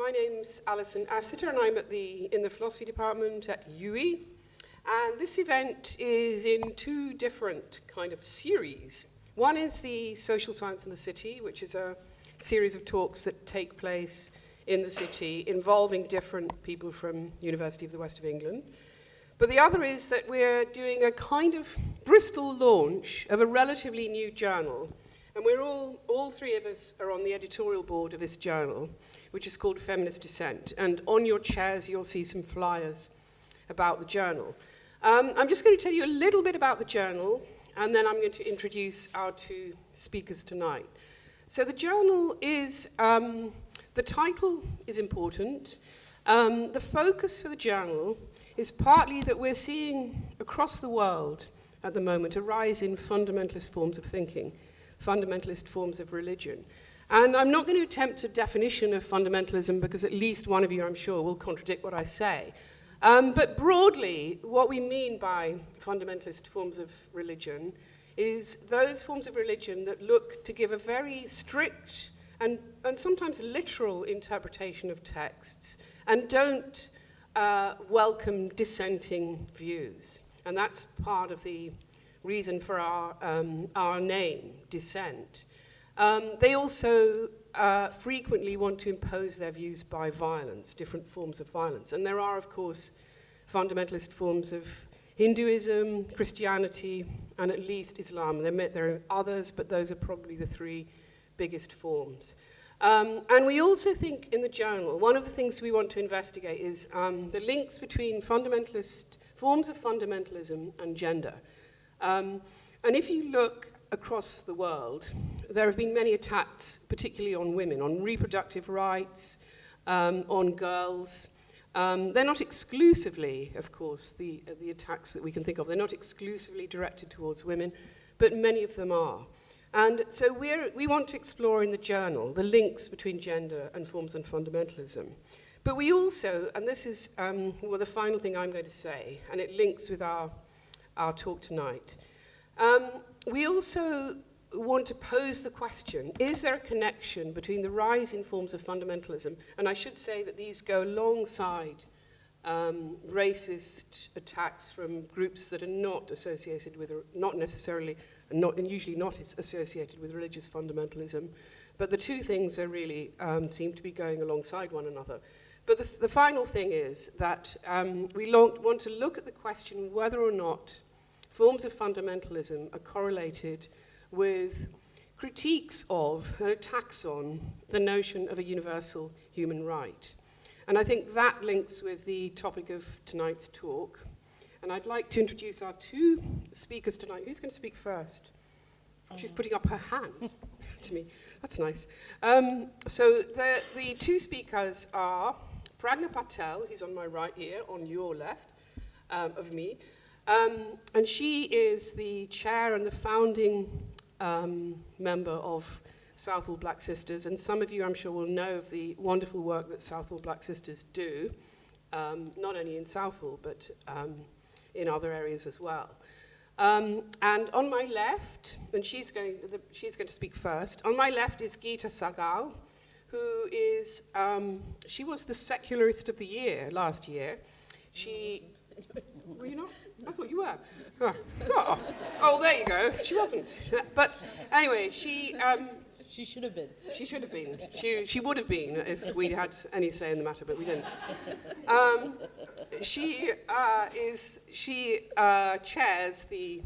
My name's Alison Assiter, and I'm in the philosophy department at UWE. And this event is in two different kind of series. One is the Social Science in the City, which is a series of talks that take place in the city involving different people from University of the West of England. But the other is that we're doing a kind of Bristol launch of a relatively new journal. And we're all three of us are on the editorial board of this journal, which is called Feminist Dissent. And on your chairs, you'll see some flyers about the journal. I'm just going to tell you a little bit about the journal, and then I'm going to introduce our two speakers tonight. So the journal is, the title is important. The focus for the journal is partly that we're seeing across the world at the moment a rise in fundamentalist forms of thinking, fundamentalist forms of religion. And I'm not going to attempt a definition of fundamentalism because at least one of you, I'm sure, will contradict what I say. But broadly, what we mean by fundamentalist forms of religion is those forms of religion that look to give a very strict and sometimes literal interpretation of texts and don't welcome dissenting views. And that's part of the reason for our name, Dissent. They also frequently want to impose their views by violence, different forms of violence. And there are, of course, fundamentalist forms of Hinduism, Christianity, and at least Islam. There are others, but those are probably the three biggest forms. And we also think in the journal, one of the things we want to investigate is the links between forms of fundamentalism and gender. And if you look across the world, there have been many attacks, particularly on women, on reproductive rights, on girls. They're not exclusively, of course, the attacks that we can think of. They're not exclusively directed towards women, but many of them are. And so we want to explore in the journal the links between gender and forms of fundamentalism. But we also, and this is the final thing I'm going to say, and it links with our talk tonight, we also want to pose the question, is there a connection between the rise in forms of fundamentalism, and I should say that these go alongside racist attacks from groups that are not associated with, not necessarily, and usually not associated with religious fundamentalism, but the two things are really seem to be going alongside one another. But the final thing is that we want to look at the question whether or not forms of fundamentalism are correlated with critiques of and attacks on the notion of a universal human right. And I think that links with the topic of tonight's talk. And I'd like to introduce our two speakers tonight. Who's going to speak first? She's putting up her hand to me. That's nice. So the two speakers are Pragna Patel, who's on my right here, on your left of me. And she is the chair and the founding member of Southall Black Sisters, and some of you, I'm sure, will know of the wonderful work that Southall Black Sisters do, not only in Southall, but in other areas as well. And on my left, and she's going to speak first, on my left is Geeta Sahgal, who is, she was the Secularist of the Year last year. Were you not? I thought you were. Oh, there you go. She wasn't. But anyway, she should have been. She should have been. She would have been if we had any say in the matter, but we didn't. She chairs the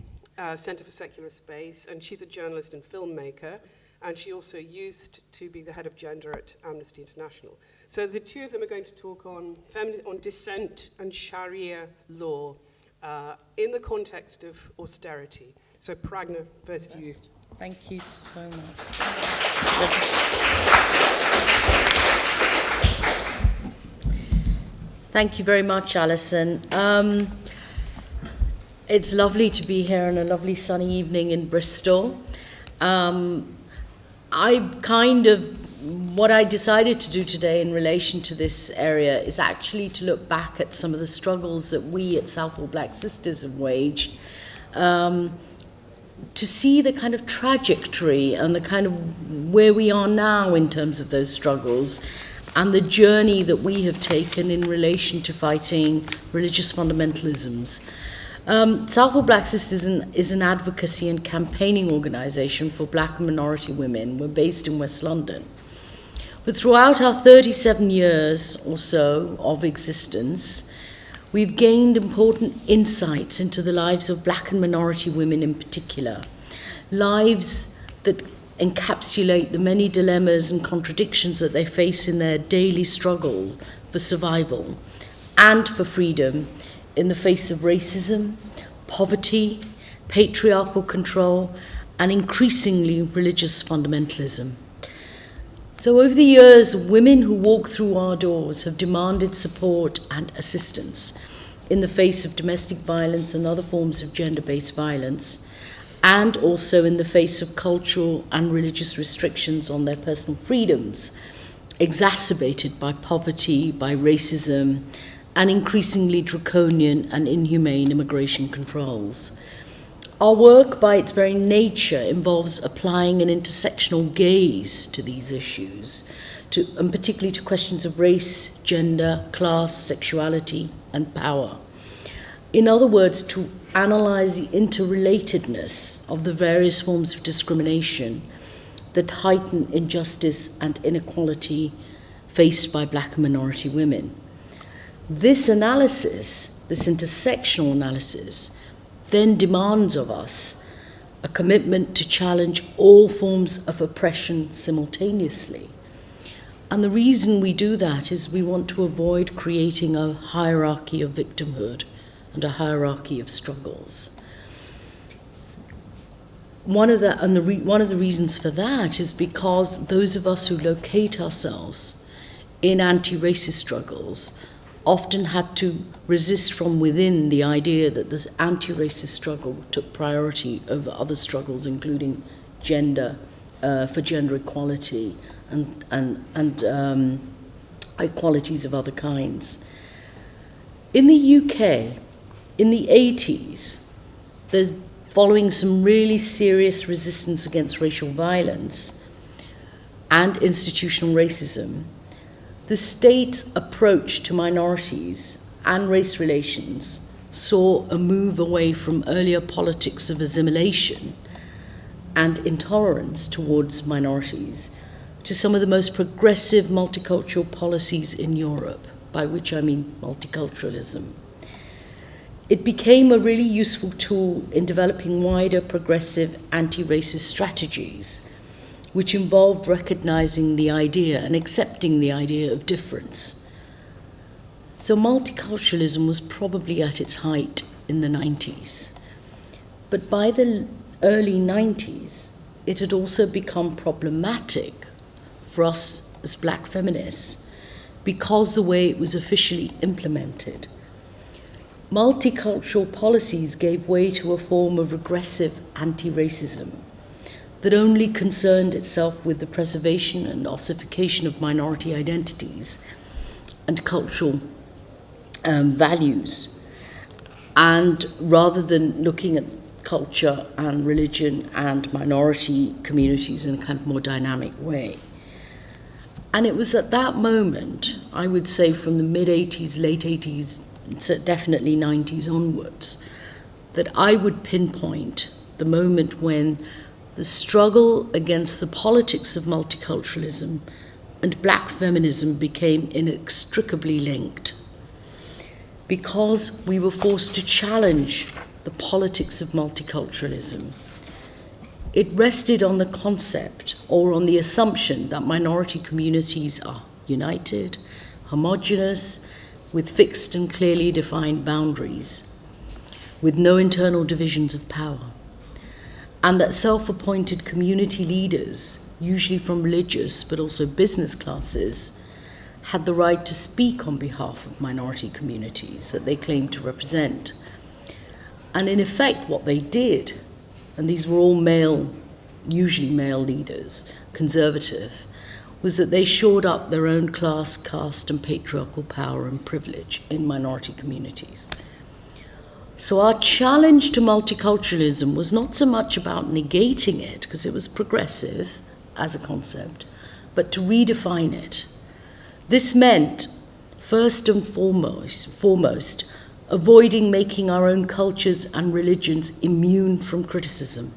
Centre for Secular Space, and she's a journalist and filmmaker, and she also used to be the head of gender at Amnesty International. So the two of them are going to talk on dissent and Sharia law in the context of austerity. So Pragna, first to you. Thank you so much. Thank you very much, Alison. It's lovely to be here on a lovely sunny evening in Bristol. What I decided to do today in relation to this area is actually to look back at some of the struggles that we at Southall Black Sisters have waged, to see the kind of trajectory and the kind of where we are now in terms of those struggles, and the journey that we have taken in relation to fighting religious fundamentalisms. Southall Black Sisters is an advocacy and campaigning organisation for black and minority women. We're based in West London. But throughout our 37 years or so of existence, we've gained important insights into the lives of black and minority women in particular, lives that encapsulate the many dilemmas and contradictions that they face in their daily struggle for survival and for freedom in the face of racism, poverty, patriarchal control, and increasingly religious fundamentalism. So over the years, women who walk through our doors have demanded support and assistance in the face of domestic violence and other forms of gender-based violence, and also in the face of cultural and religious restrictions on their personal freedoms, exacerbated by poverty, by racism, and increasingly draconian and inhumane immigration controls. Our work, by its very nature, involves applying an intersectional gaze to these issues, and particularly to questions of race, gender, class, sexuality, and power. In other words, to analyze the interrelatedness of the various forms of discrimination that heighten injustice and inequality faced by black and minority women. This analysis, this intersectional analysis, then demands of us a commitment to challenge all forms of oppression simultaneously. And the reason we do that is we want to avoid creating a hierarchy of victimhood and a hierarchy of struggles. One of the reasons for that is because those of us who locate ourselves in anti-racist struggles often had to resist from within the idea that this anti-racist struggle took priority over other struggles, including gender, for gender equality and equalities of other kinds. In the UK, in the 80s, there's following some really serious resistance against racial violence and institutional racism, the state's approach to minorities and race relations saw a move away from earlier politics of assimilation and intolerance towards minorities to some of the most progressive multicultural policies in Europe, by which I mean multiculturalism. It became a really useful tool in developing wider progressive anti-racist strategies, which involved recognizing the idea and accepting the idea of difference. So multiculturalism was probably at its height in the 90s. But by the early 90s, it had also become problematic for us as black feminists because the way it was officially implemented. Multicultural policies gave way to a form of regressive anti-racism that only concerned itself with the preservation and ossification of minority identities and cultural values, and rather than looking at culture and religion and minority communities in a kind of more dynamic way. And it was at that moment, I would say from the mid-80s, late 80s, so definitely 90s onwards, that I would pinpoint the moment when the struggle against the politics of multiculturalism and black feminism became inextricably linked, because we were forced to challenge the politics of multiculturalism. It rested on the concept or on the assumption that minority communities are united, homogeneous, with fixed and clearly defined boundaries, with no internal divisions of power, and that self-appointed community leaders, usually from religious but also business classes, had the right to speak on behalf of minority communities that they claimed to represent. And in effect, what they did, and these were all male, usually male leaders, conservative, was that they shored up their own class, caste, and patriarchal power and privilege in minority communities. So our challenge to multiculturalism was not so much about negating it, because it was progressive as a concept, but to redefine it, This meant, first and foremost, avoiding making our own cultures and religions immune from criticism.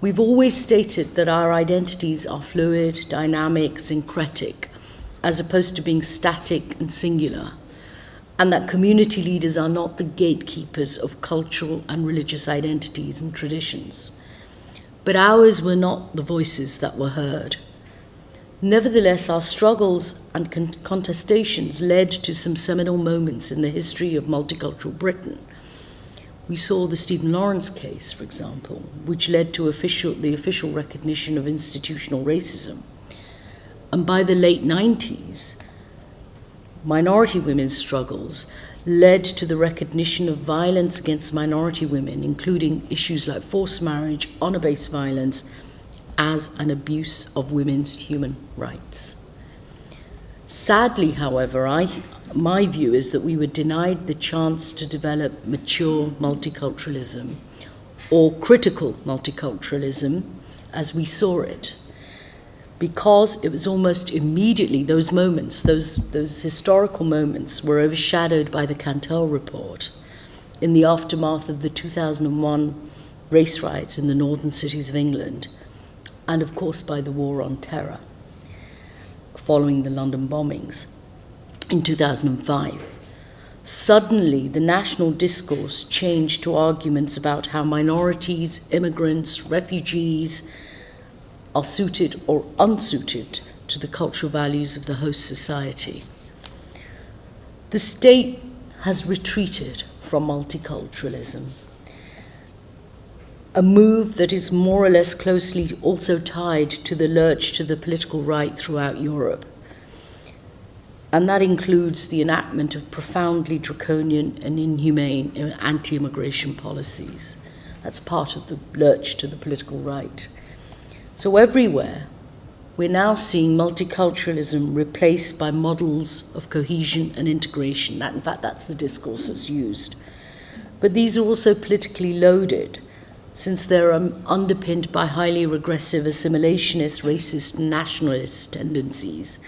We've always stated that our identities are fluid, dynamic, syncretic, as opposed to being static and singular, and that community leaders are not the gatekeepers of cultural and religious identities and traditions. But ours were not the voices that were heard. Nevertheless, our struggles and contestations led to some seminal moments in the history of multicultural Britain. We saw the Stephen Lawrence case, for example, which led to the official recognition of institutional racism. And by the late 90s, minority women's struggles led to the recognition of violence against minority women, including issues like forced marriage, honor-based violence, as an abuse of women's human rights. Sadly, however, my view is that we were denied the chance to develop mature multiculturalism, or critical multiculturalism, as we saw it, because it was almost immediately, those moments, those historical moments were overshadowed by the Cantel report in the aftermath of the 2001 race riots in the northern cities of England, and of course by the war on terror following the London bombings in 2005. Suddenly, the national discourse changed to arguments about how minorities, immigrants, refugees are suited or unsuited to the cultural values of the host society. The state has retreated from multiculturalism, a move that is more or less closely also tied to the lurch to the political right throughout Europe. And that includes the enactment of profoundly draconian and inhumane anti-immigration policies. That's part of the lurch to the political right. So everywhere, we're now seeing multiculturalism replaced by models of cohesion and integration. In fact, that's the discourse that's used. But these are also politically loaded, since they're underpinned by highly regressive assimilationist, racist, and nationalist tendencies.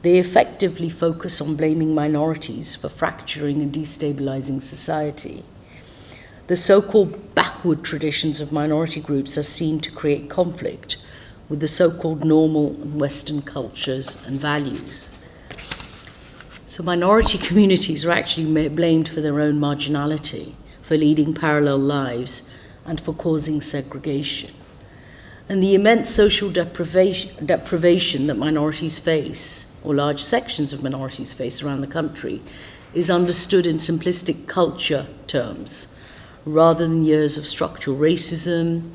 They effectively focus on blaming minorities for fracturing and destabilizing society. The so-called backward traditions of minority groups are seen to create conflict with the so-called normal and Western cultures and values. So minority communities are actually blamed for their own marginality, for leading parallel lives, and for causing segregation. And the immense social deprivation that minorities face, or large sections of minorities face around the country, is understood in simplistic culture terms, rather than years of structural racism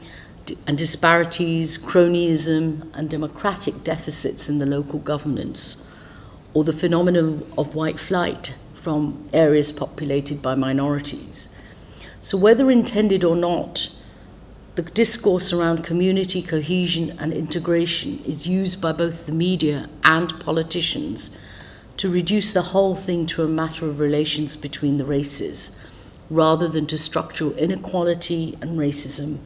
and disparities, cronyism, and democratic deficits in the local governance, or the phenomenon of white flight from areas populated by minorities. So whether intended or not, the discourse around community cohesion and integration is used by both the media and politicians to reduce the whole thing to a matter of relations between the races, rather than to structural inequality and racism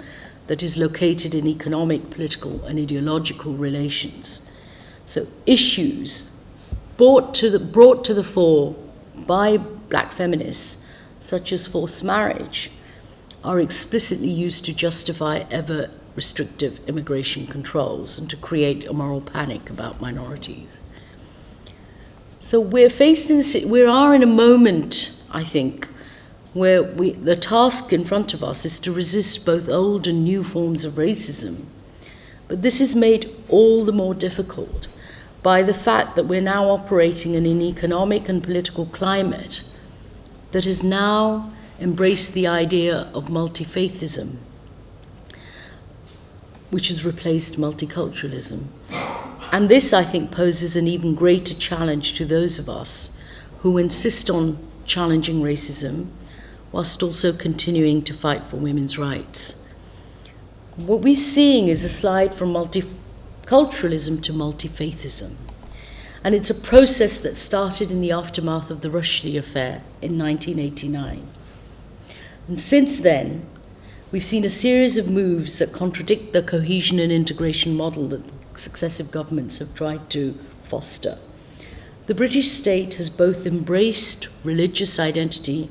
that is located in economic, political, and ideological relations. So issues brought to the fore by black feminists, such as forced marriage, are explicitly used to justify ever restrictive immigration controls and to create a moral panic about minorities. So we are in a moment, I think, where the task in front of us is to resist both old and new forms of racism. But this is made all the more difficult by the fact that we're now operating in an economic and political climate that has now embraced the idea of multi-faithism, which has replaced multiculturalism. And this, I think, poses an even greater challenge to those of us who insist on challenging racism whilst also continuing to fight for women's rights. What we're seeing is a slide from multiculturalism to multi-faithism. And it's a process that started in the aftermath of the Rushdie affair in 1989. And since then, we've seen a series of moves that contradict the cohesion and integration model that successive governments have tried to foster. The British state has both embraced religious identity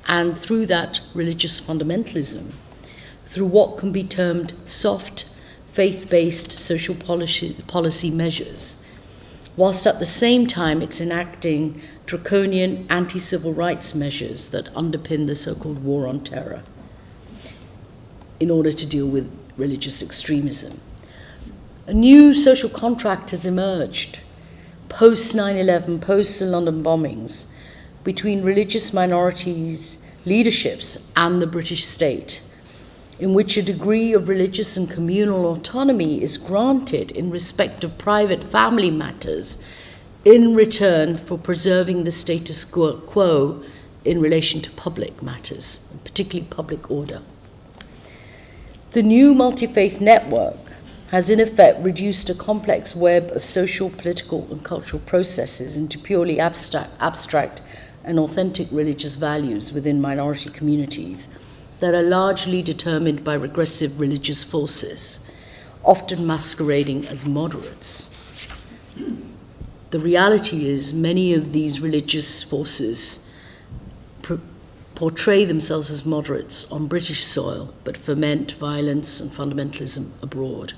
and, through that, religious fundamentalism, through what can be termed soft, faith-based social policy measures, whilst at the same time it's enacting draconian anti-civil rights measures that underpin the so-called war on terror in order to deal with religious extremism. A new social contract has emerged post 9/11, post the London bombings, between religious minorities, leaderships, and the British state, in which a degree of religious and communal autonomy is granted in respect of private family matters in return for preserving the status quo in relation to public matters, particularly public order. The new multi-faith network has in effect reduced a complex web of social, political, and cultural processes into purely abstract and authentic religious values within minority communities that are largely determined by regressive religious forces, often masquerading as moderates. The reality is many of these religious forces portray themselves as moderates on British soil, but foment violence and fundamentalism abroad.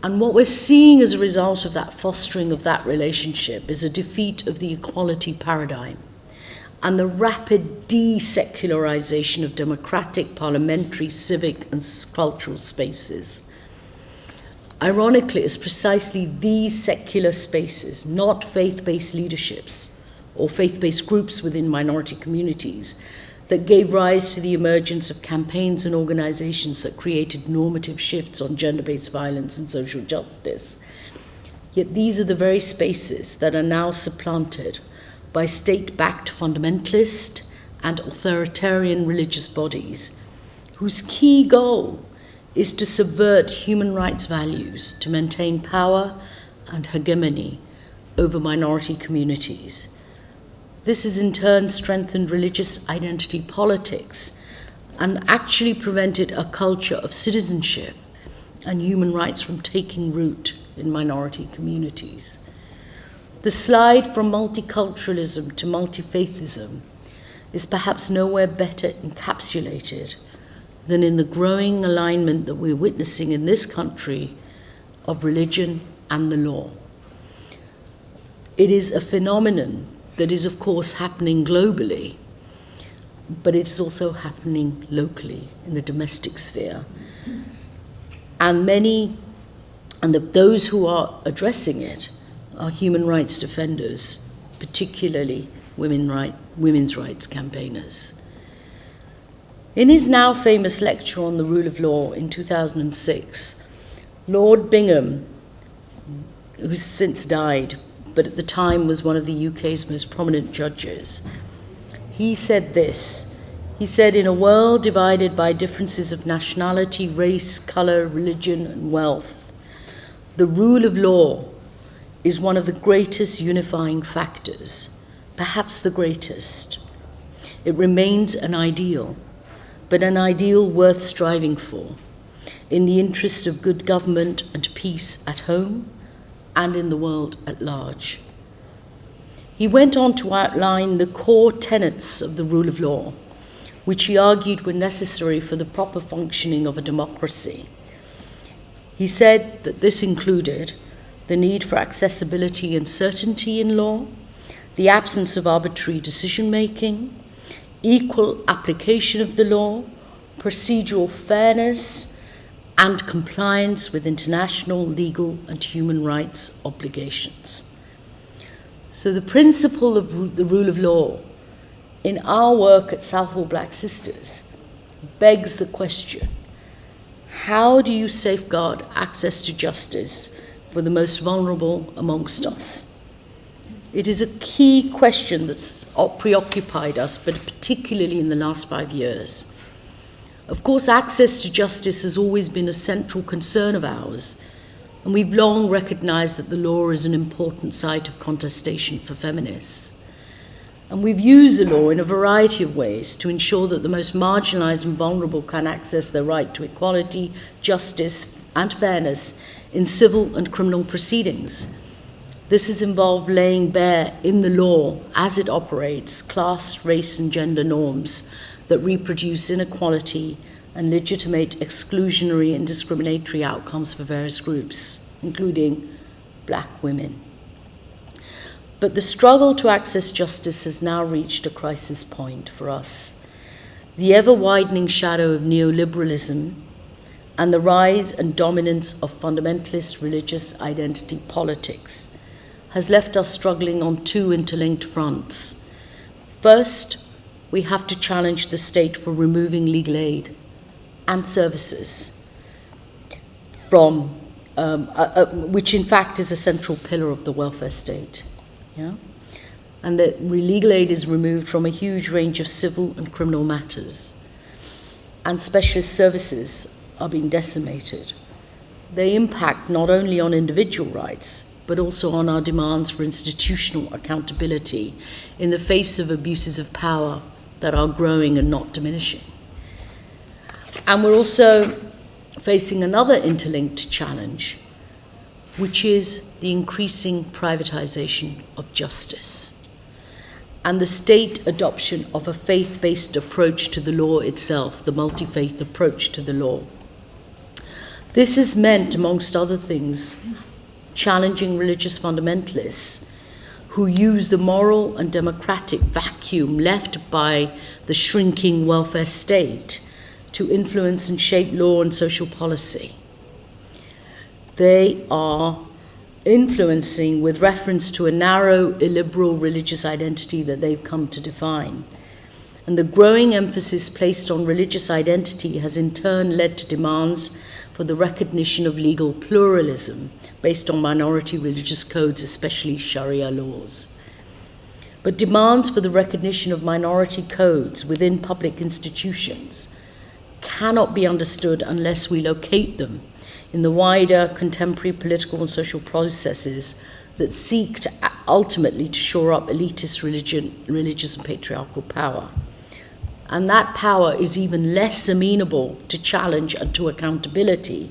And what we're seeing as a result of that fostering of that relationship is a defeat of the equality paradigm and the rapid desecularization of democratic, parliamentary, civic, and cultural spaces. Ironically, it's precisely these secular spaces, not faith-based leaderships or faith-based groups within minority communities, that gave rise to the emergence of campaigns and organizations that created normative shifts on gender-based violence and social justice. Yet these are the very spaces that are now supplanted by state-backed fundamentalist and authoritarian religious bodies, whose key goal is to subvert human rights values to maintain power and hegemony over minority communities. This has in turn strengthened religious identity politics and actually prevented a culture of citizenship and human rights from taking root in minority communities. The slide from multiculturalism to multi-faithism is perhaps nowhere better encapsulated than in the growing alignment that we're witnessing in this country of religion and the law. It is a phenomenon that is, of course, happening globally, but it's also happening locally in the domestic sphere. And those who are addressing it are human rights defenders, particularly women's rights campaigners. In his now famous lecture on the rule of law in 2006, Lord Bingham, who has since died, but at the time was one of the UK's most prominent judges, he said this. He said, "In a world divided by differences of nationality, race, colour, religion, and wealth, the rule of law is one of the greatest unifying factors, perhaps the greatest. It remains an ideal, but an ideal worth striving for, in the interest of good government and peace at home and in the world at large." He went on to outline the core tenets of the rule of law, which he argued were necessary for the proper functioning of a democracy. He said that this included the need for accessibility and certainty in law, the absence of arbitrary decision-making, equal application of the law, procedural fairness, and compliance with international, legal, and human rights obligations. So the principle of the rule of law in our work at Southall Black Sisters begs the question, how do you safeguard access to justice for the most vulnerable amongst us? It is a key question that's preoccupied us, but particularly in the last 5 years. Of course, access to justice has always been a central concern of ours, and we've long recognized that the law is an important site of contestation for feminists. And we've used the law in a variety of ways to ensure that the most marginalized and vulnerable can access their right to equality, justice, and fairness in civil and criminal proceedings. This has involved laying bare in the law, as it operates, class, race, and gender norms that reproduce inequality and legitimate exclusionary and discriminatory outcomes for various groups, including black women. But the struggle to access justice has now reached a crisis point for us. The ever-widening shadow of neoliberalism and the rise and dominance of fundamentalist religious identity politics has left us struggling on two interlinked fronts. First, we have to challenge the state for removing legal aid and services from, which in fact is a central pillar of the welfare state. Yeah? And that legal aid is removed from a huge range of civil and criminal matters. And specialist services are being decimated. They impact not only on individual rights, but also on our demands for institutional accountability in the face of abuses of power that are growing and not diminishing. And we're also facing another interlinked challenge, which is the increasing privatization of justice and the state adoption of a faith-based approach to the law itself, the multi-faith approach to the law. This has meant, amongst other things, challenging religious fundamentalists who use the moral and democratic vacuum left by the shrinking welfare state to influence and shape law and social policy. They are influencing with reference to a narrow, illiberal religious identity that they've come to define. And the growing emphasis placed on religious identity has in turn led to demands for the recognition of legal pluralism based on minority religious codes, especially Sharia laws. But demands for the recognition of minority codes within public institutions cannot be understood unless we locate them in the wider contemporary political and social processes that seek to ultimately to shore up elitist religious and patriarchal power. And that power is even less amenable to challenge and to accountability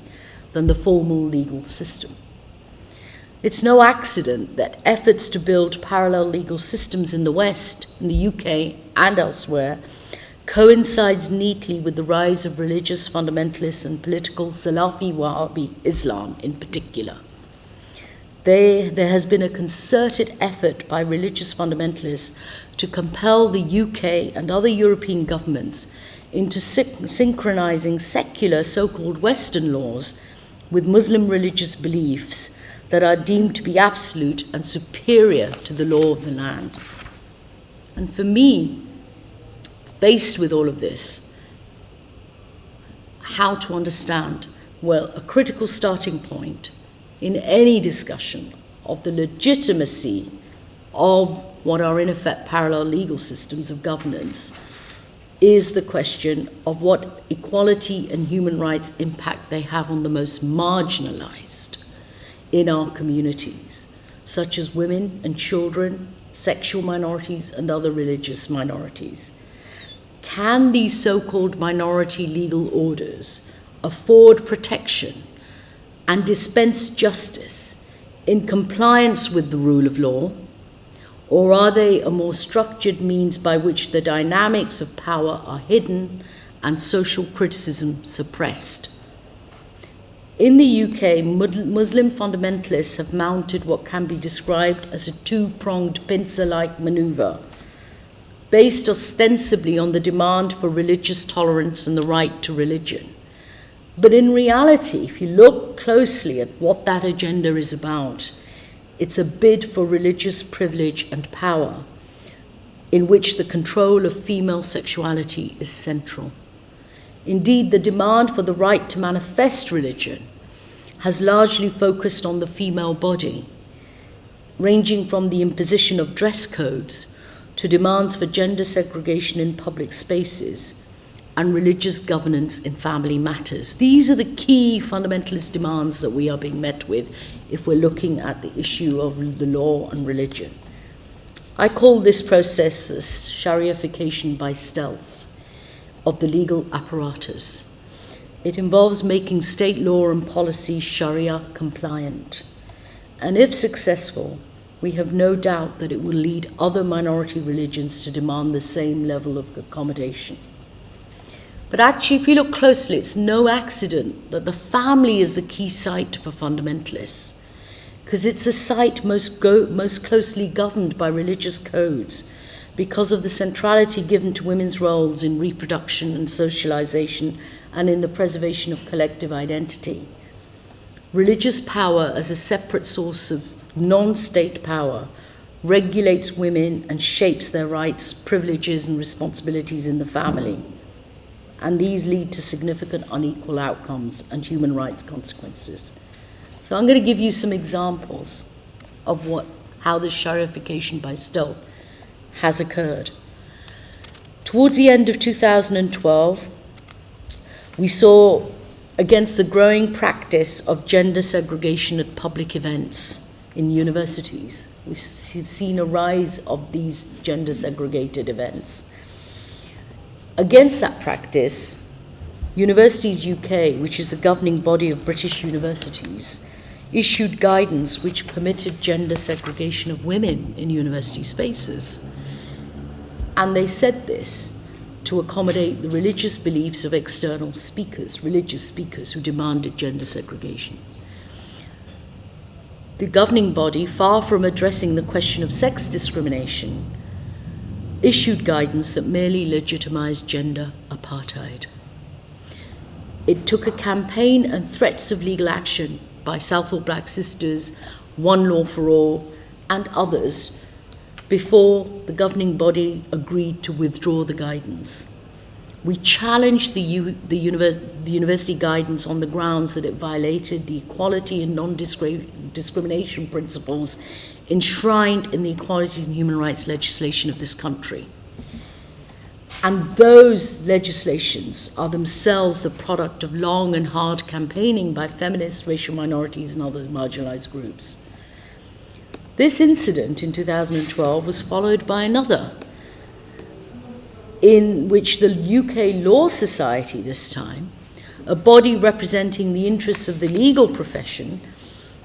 than the formal legal system. It's no accident that efforts to build parallel legal systems in the West, in the UK and elsewhere, coincides neatly with the rise of religious fundamentalists and political Salafi Wahhabi Islam in particular. There has been a concerted effort by religious fundamentalists to compel the UK and other European governments into synchronizing secular so-called Western laws with Muslim religious beliefs that are deemed to be absolute and superior to the law of the land. And for me, faced with all of this, how to understand, well, a critical starting point in any discussion of the legitimacy of what are in effect parallel legal systems of governance is the question of what equality and human rights impact they have on the most marginalized in our communities, such as women and children, sexual minorities, and other religious minorities. Can these so-called minority legal orders afford protection and dispense justice in compliance with the rule of law, or are they a more structured means by which the dynamics of power are hidden and social criticism suppressed? In the UK, Muslim fundamentalists have mounted what can be described as a two-pronged pincer-like maneuver, based ostensibly on the demand for religious tolerance and the right to religion. But in reality, if you look closely at what that agenda is about, it's a bid for religious privilege and power, in which the control of female sexuality is central. Indeed, the demand for the right to manifest religion has largely focused on the female body, ranging from the imposition of dress codes to demands for gender segregation in public spaces and religious governance in family matters. These are the key fundamentalist demands that we are being met with if we're looking at the issue of the law and religion. I call this process Shariafication by stealth of the legal apparatus. It involves making state law and policy Sharia compliant, and if successful, we have no doubt that it will lead other minority religions to demand the same level of accommodation. But actually, if you look closely, it's no accident that the family is the key site for fundamentalists, because it's a site most closely governed by religious codes because of the centrality given to women's roles in reproduction and socialization and in the preservation of collective identity. Religious power as a separate source of non-state power regulates women and shapes their rights, privileges, and responsibilities in the family. And these lead to significant unequal outcomes and human rights consequences. So I'm going to give you some examples of how this Shariaification by stealth has occurred. Towards the end of 2012, we saw, against the growing practice of gender segregation at public events in universities, we've seen a rise of these gender segregated events. Against that practice, Universities UK, which is the governing body of British universities, issued guidance which permitted gender segregation of women in university spaces. And they said this to accommodate the religious beliefs of external speakers, religious speakers who demanded gender segregation. The governing body, far from addressing the question of sex discrimination, issued guidance that merely legitimized gender apartheid. It took a campaign and threats of legal action by Southall Black Sisters, One Law for All, and others before the governing body agreed to withdraw the guidance. We challenged the university guidance on the grounds that it violated the equality and non-discrimination principles enshrined in the equality and human rights legislation of this country. And those legislations are themselves the product of long and hard campaigning by feminists, racial minorities, and other marginalized groups. This incident in 2012 was followed by another, in which the UK Law Society this time, a body representing the interests of the legal profession,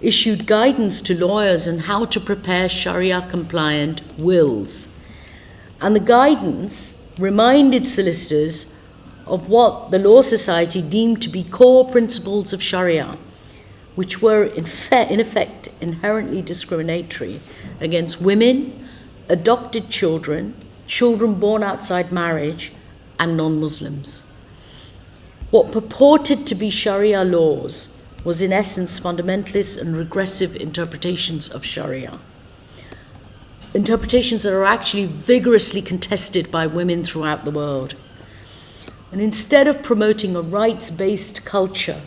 issued guidance to lawyers on how to prepare Sharia-compliant wills. And the guidance reminded solicitors of what the Law Society deemed to be core principles of Sharia, which were in effect inherently discriminatory against women, adopted children, children born outside marriage, and non-Muslims. What purported to be Sharia laws was in essence fundamentalist and regressive interpretations of Sharia. Interpretations that are actually vigorously contested by women throughout the world. And instead of promoting a rights-based culture,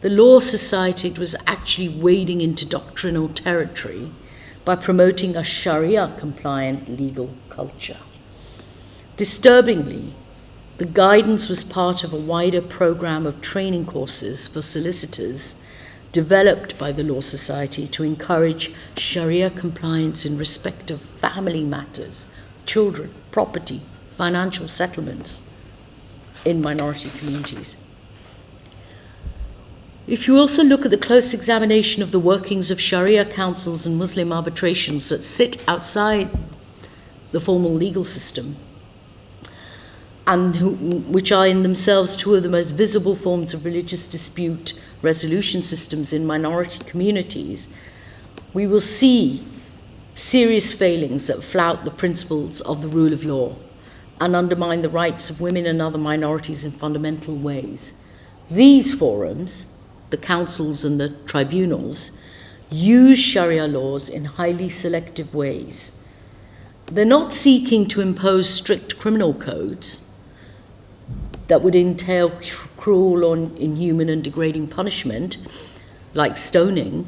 the Law Society was actually wading into doctrinal territory by promoting a Sharia-compliant legal culture. Disturbingly, the guidance was part of a wider program of training courses for solicitors developed by the Law Society to encourage Sharia compliance in respect of family matters, children, property, financial settlements in minority communities. If you also look at the close examination of the workings of Sharia councils and Muslim arbitrations that sit outside the formal legal system, and which are in themselves two of the most visible forms of religious dispute resolution systems in minority communities, we will see serious failings that flout the principles of the rule of law and undermine the rights of women and other minorities in fundamental ways. These forums, the councils and the tribunals, use Sharia laws in highly selective ways. They're not seeking to impose strict criminal codes that would entail cruel or inhuman and degrading punishment, like stoning,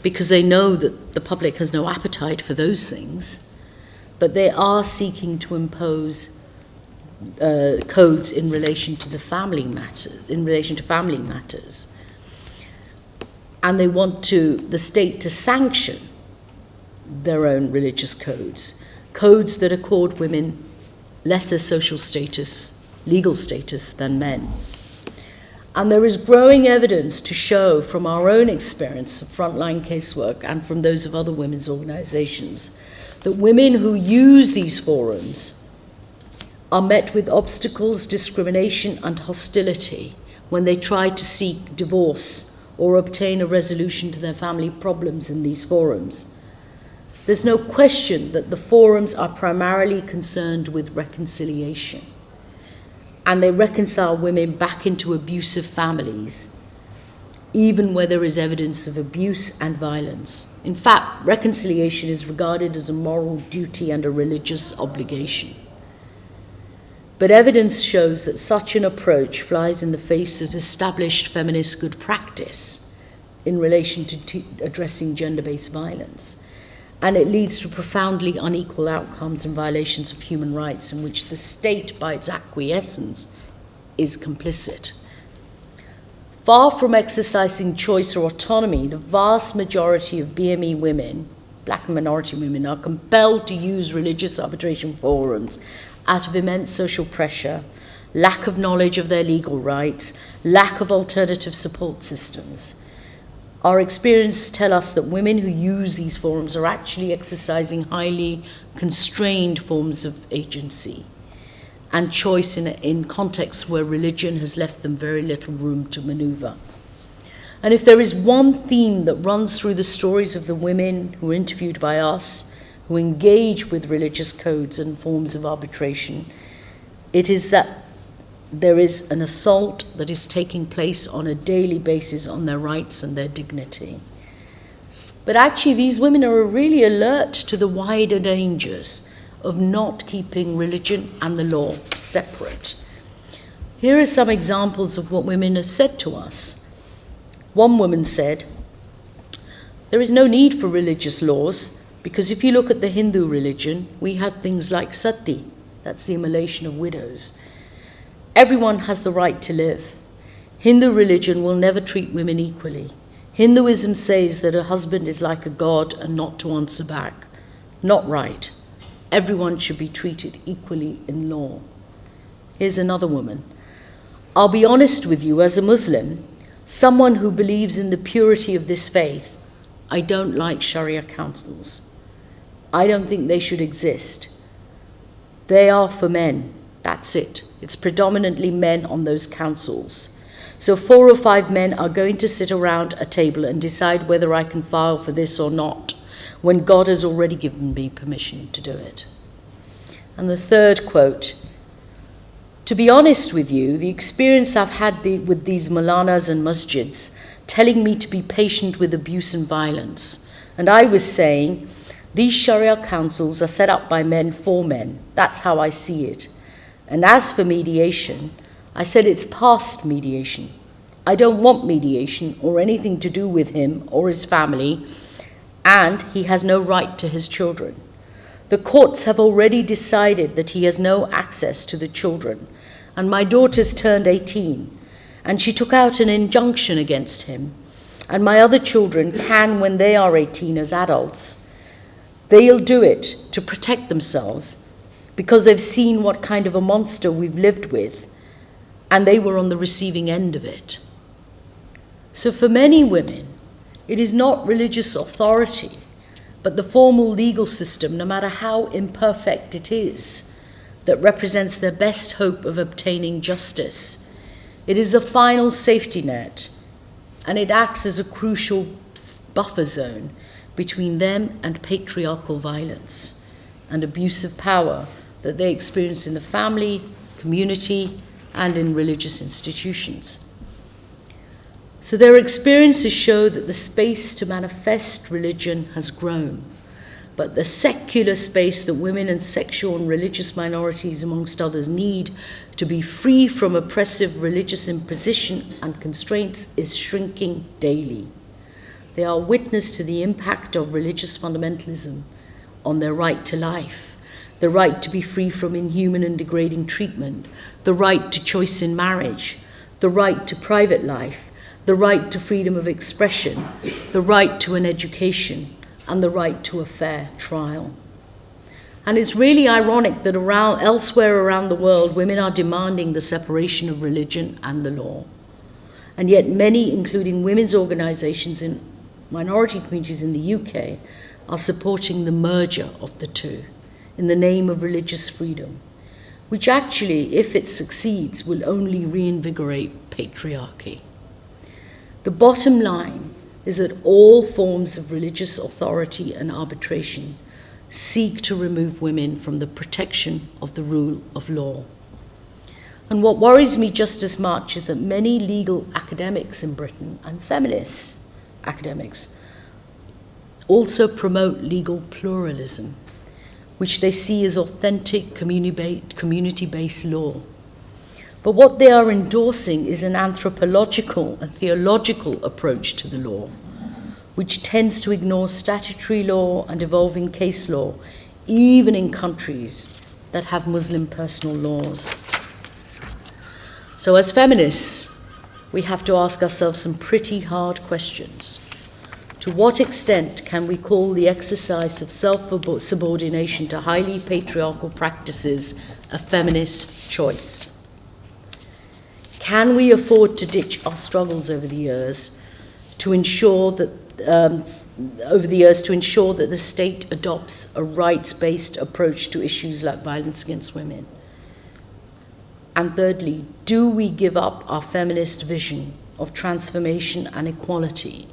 because they know that the public has no appetite for those things, but they are seeking to impose codes in relation to family matters. And they want the state to sanction their own religious codes that accord women lesser social status, legal status than men. And there is growing evidence to show from our own experience of frontline casework and from those of other women's organizations that women who use these forums are met with obstacles, discrimination, and hostility when they try to seek divorce or obtain a resolution to their family problems in these forums. There's no question that the forums are primarily concerned with reconciliation, and they reconcile women back into abusive families, even where there is evidence of abuse and violence. In fact, reconciliation is regarded as a moral duty and a religious obligation. But evidence shows that such an approach flies in the face of established feminist good practice in relation to addressing gender-based violence. And it leads to profoundly unequal outcomes and violations of human rights in which the state, by its acquiescence, is complicit. Far from exercising choice or autonomy, the vast majority of BME women, black and minority women, are compelled to use religious arbitration forums out of immense social pressure, lack of knowledge of their legal rights, lack of alternative support systems. Our experiences tell us that women who use these forums are actually exercising highly constrained forms of agency and choice in contexts where religion has left them very little room to maneuver. And if there is one theme that runs through the stories of the women who are interviewed by us, who engage with religious codes and forms of arbitration, it is that there is an assault that is taking place on a daily basis on their rights and their dignity. But actually, these women are really alert to the wider dangers of not keeping religion and the law separate. Here are some examples of what women have said to us. One woman said, "There is no need for religious laws, because if you look at the Hindu religion, we have things like sati, that's the immolation of widows. Everyone has the right to live. Hindu religion will never treat women equally. Hinduism says that a husband is like a god and not to answer back. Not right. Everyone should be treated equally in law." Here's another woman. "I'll be honest with you, as a Muslim, someone who believes in the purity of this faith, I don't like Sharia councils. I don't think they should exist. They are for men. That's it. It's predominantly men on those councils. So 4 or 5 men are going to sit around a table and decide whether I can file for this or not, when God has already given me permission to do it." And the third quote, "To be honest with you, the experience I've had with these Molanas and masjids telling me to be patient with abuse and violence. And I was saying, these Sharia councils are set up by men for men. That's how I see it. And as for mediation, I said it's past mediation. I don't want mediation or anything to do with him or his family, and he has no right to his children. The courts have already decided that he has no access to the children, and my daughter's turned 18, and she took out an injunction against him, and my other children can, when they are 18 as adults, they'll do it to protect themselves because they've seen what kind of a monster we've lived with, and they were on the receiving end of it." So for many women, it is not religious authority, but the formal legal system, no matter how imperfect it is, that represents their best hope of obtaining justice. It is the final safety net, and it acts as a crucial buffer zone between them and patriarchal violence and abuse of power that they experience in the family, community, and in religious institutions. So their experiences show that the space to manifest religion has grown, but the secular space that women and sexual and religious minorities, amongst others, need to be free from oppressive religious imposition and constraints is shrinking daily. They are witness to the impact of religious fundamentalism on their right to life, the right to be free from inhuman and degrading treatment, the right to choice in marriage, the right to private life, the right to freedom of expression, the right to an education, and the right to a fair trial. And it's really ironic that elsewhere around the world, women are demanding the separation of religion and the law. And yet many, including women's organisations in minority communities in the UK, are supporting the merger of the two in the name of religious freedom, which actually, if it succeeds, will only reinvigorate patriarchy. The bottom line is that all forms of religious authority and arbitration seek to remove women from the protection of the rule of law. And what worries me just as much is that many legal academics in Britain and feminist academics also promote legal pluralism, which they see as authentic community-based law. But what they are endorsing is an anthropological and theological approach to the law, which tends to ignore statutory law and evolving case law, even in countries that have Muslim personal laws. So as feminists, we have to ask ourselves some pretty hard questions. To what extent can we call the exercise of self-subordination to highly patriarchal practices a feminist choice? Can we afford to ditch our struggles over the years to ensure that the state adopts a rights-based approach to issues like violence against women? And thirdly, do we give up our feminist vision of transformation and equality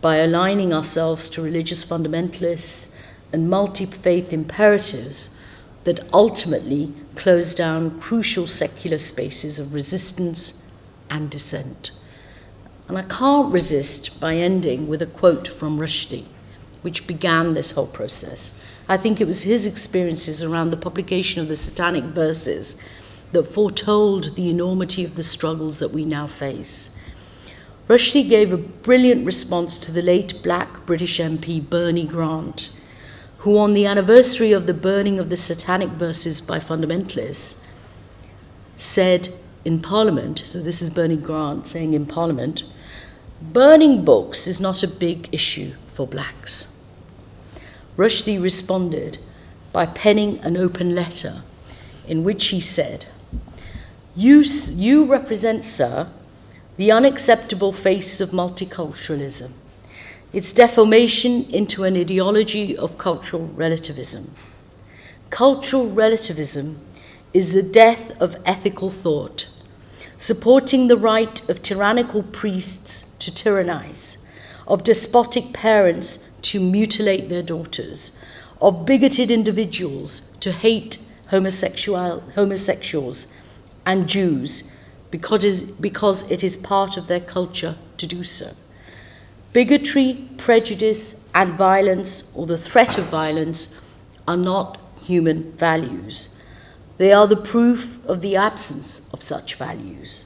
by aligning ourselves to religious fundamentalists and multi-faith imperatives that ultimately close down crucial secular spaces of resistance and dissent? And I can't resist by ending with a quote from Rushdie, which began this whole process. I think it was his experiences around the publication of the Satanic Verses that foretold the enormity of the struggles that we now face. Rushdie gave a brilliant response to the late black British MP Bernie Grant, who on the anniversary of the burning of the Satanic Verses by fundamentalists said in Parliament, so this is Bernie Grant saying in Parliament, "Burning books is not a big issue for blacks." Rushdie responded by penning an open letter in which he said, You represent, sir, the unacceptable face of multiculturalism, its deformation into an ideology of cultural relativism. Cultural relativism is the death of ethical thought, supporting the right of tyrannical priests to tyrannize, of despotic parents to mutilate their daughters, of bigoted individuals to hate homosexuals and Jews because it is part of their culture to do so. Bigotry, prejudice, and violence, or the threat of violence, are not human values. They are the proof of the absence of such values.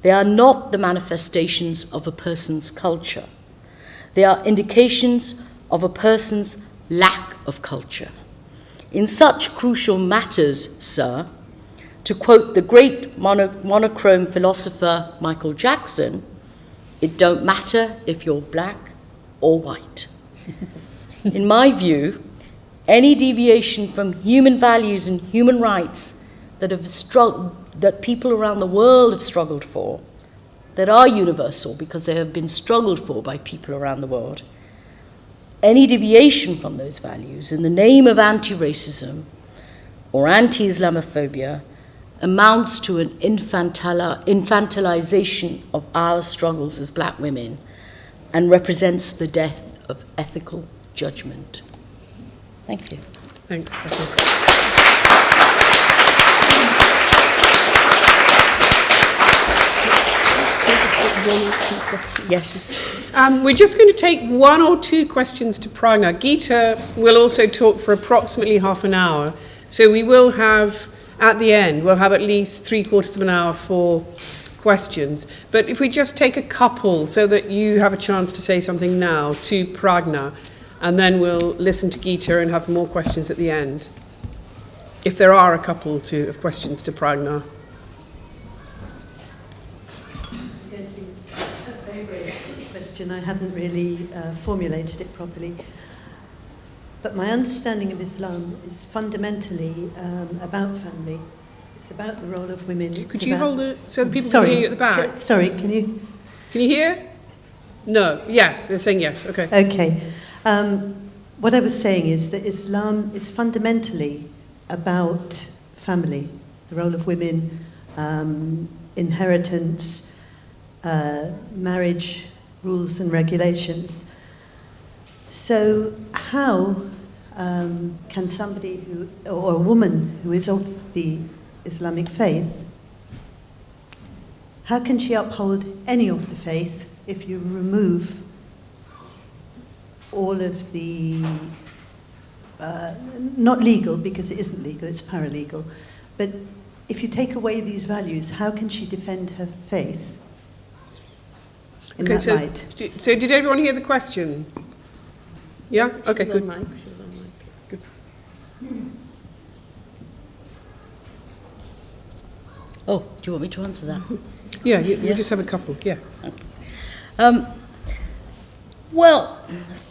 They are not the manifestations of a person's culture. They are indications of a person's lack of culture. In such crucial matters, sir, to quote the great monochrome philosopher Michael Jackson, it don't matter if you're black or white. In my view, any deviation from human values and human rights that people around the world have struggled for, that are universal because they have been struggled for by people around the world, any deviation from those values in the name of anti-racism or anti-Islamophobia amounts to an infantilization of our struggles as black women and represents the death of ethical judgment. Thank you. Thanks, Yes. We're just going to take one or two questions to Pragna. Geeta will also talk for approximately half an hour. So we will have, at the end, we'll have at least 3/4 of an hour for questions. But if we just take a couple so that you have a chance to say something now to Pragna, and then we'll listen to Geeta and have more questions at the end. If there are a couple of questions to Pragna. I haven't really formulated it properly. But my understanding of Islam is fundamentally about family. It's about the role of women. Could you hold it so that people can hear you at the back? Sorry, can you? Can you hear? No. Yeah, they're saying yes. Okay. Okay. What I was saying is that Islam is fundamentally about family, the role of women, inheritance, marriage rules and regulations. So how can somebody or a woman who is of the Islamic faith, how can she uphold any of the faith if you remove all of the, not legal, because it isn't legal, it's paralegal, but if you take away these values, how can she defend her faith in that light? So did everyone hear the question? Yeah? Okay, good. She was on mic. Good. Oh, do you want me to answer that? Yeah, we just have a couple, yeah. Well,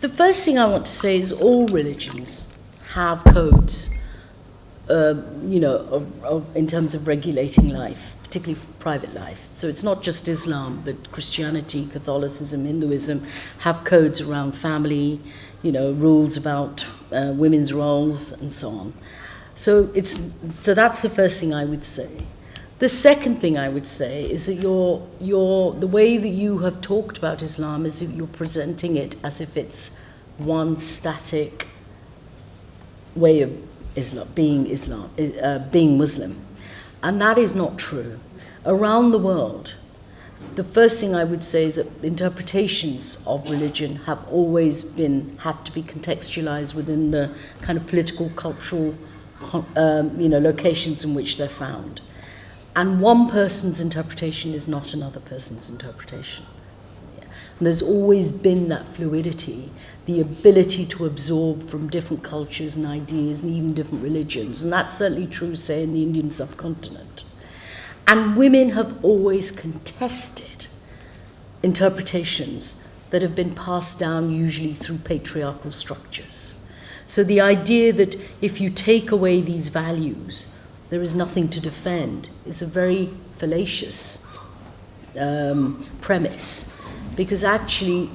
the first thing I want to say is all religions have codes, in terms of regulating life, particularly private life. So it's not just Islam, but Christianity, Catholicism, Hinduism have codes around family, rules about women's roles and so on. So that's the first thing I would say. The second thing I would say is that the way that you have talked about Islam is that you're presenting it as if it's one static way of being Muslim. And that is not true. Around the world, the first thing I would say is that interpretations of religion have always had to be contextualized within the kind of political, cultural, locations in which they're found. And one person's interpretation is not another person's interpretation. Yeah. And there's always been that fluidity, the ability to absorb from different cultures and ideas and even different religions. And that's certainly true, say, in the Indian subcontinent. And women have always contested interpretations that have been passed down usually through patriarchal structures. So the idea that if you take away these values, there is nothing to defend is a very fallacious premise, because actually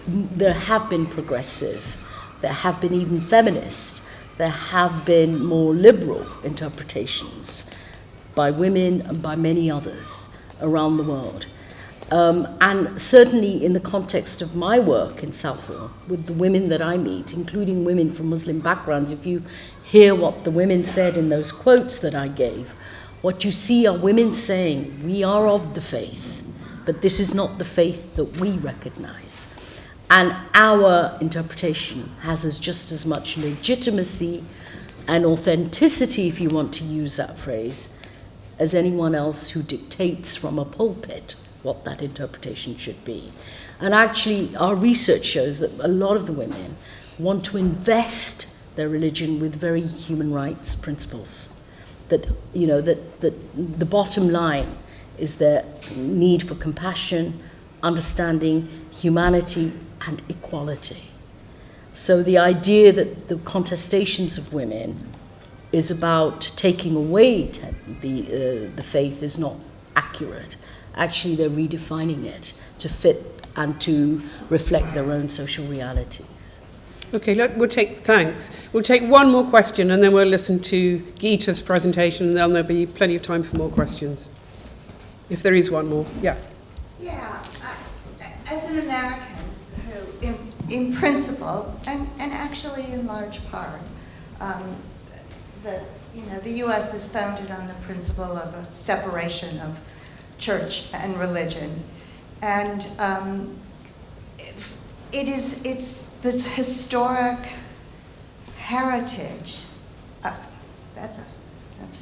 there have been progressive, there have been even feminist, there have been more liberal interpretations by women and by many others around the world. And certainly in the context of my work in Southall, with the women that I meet, including women from Muslim backgrounds, if you hear what the women said in those quotes that I gave, what you see are women saying, we are of the faith, but this is not the faith that we recognize. And our interpretation has just as much legitimacy and authenticity, if you want to use that phrase, as anyone else who dictates from a pulpit what that interpretation should be. And actually, our research shows that a lot of the women want to invest their religion with very human rights principles. That the bottom line is their need for compassion, understanding, humanity, and equality. So the idea that the contestations of women is about taking away the faith is not accurate. Actually, they're redefining it to fit and to reflect their own social realities. Okay, thanks. We'll take one more question and then we'll listen to Geeta's presentation, and then there'll be plenty of time for more questions. If there is one more, yeah. Yeah, as an American who, in principle, and actually in large part, the U.S. is founded on the principle of a separation of church and religion, and it's this historic heritage. That's an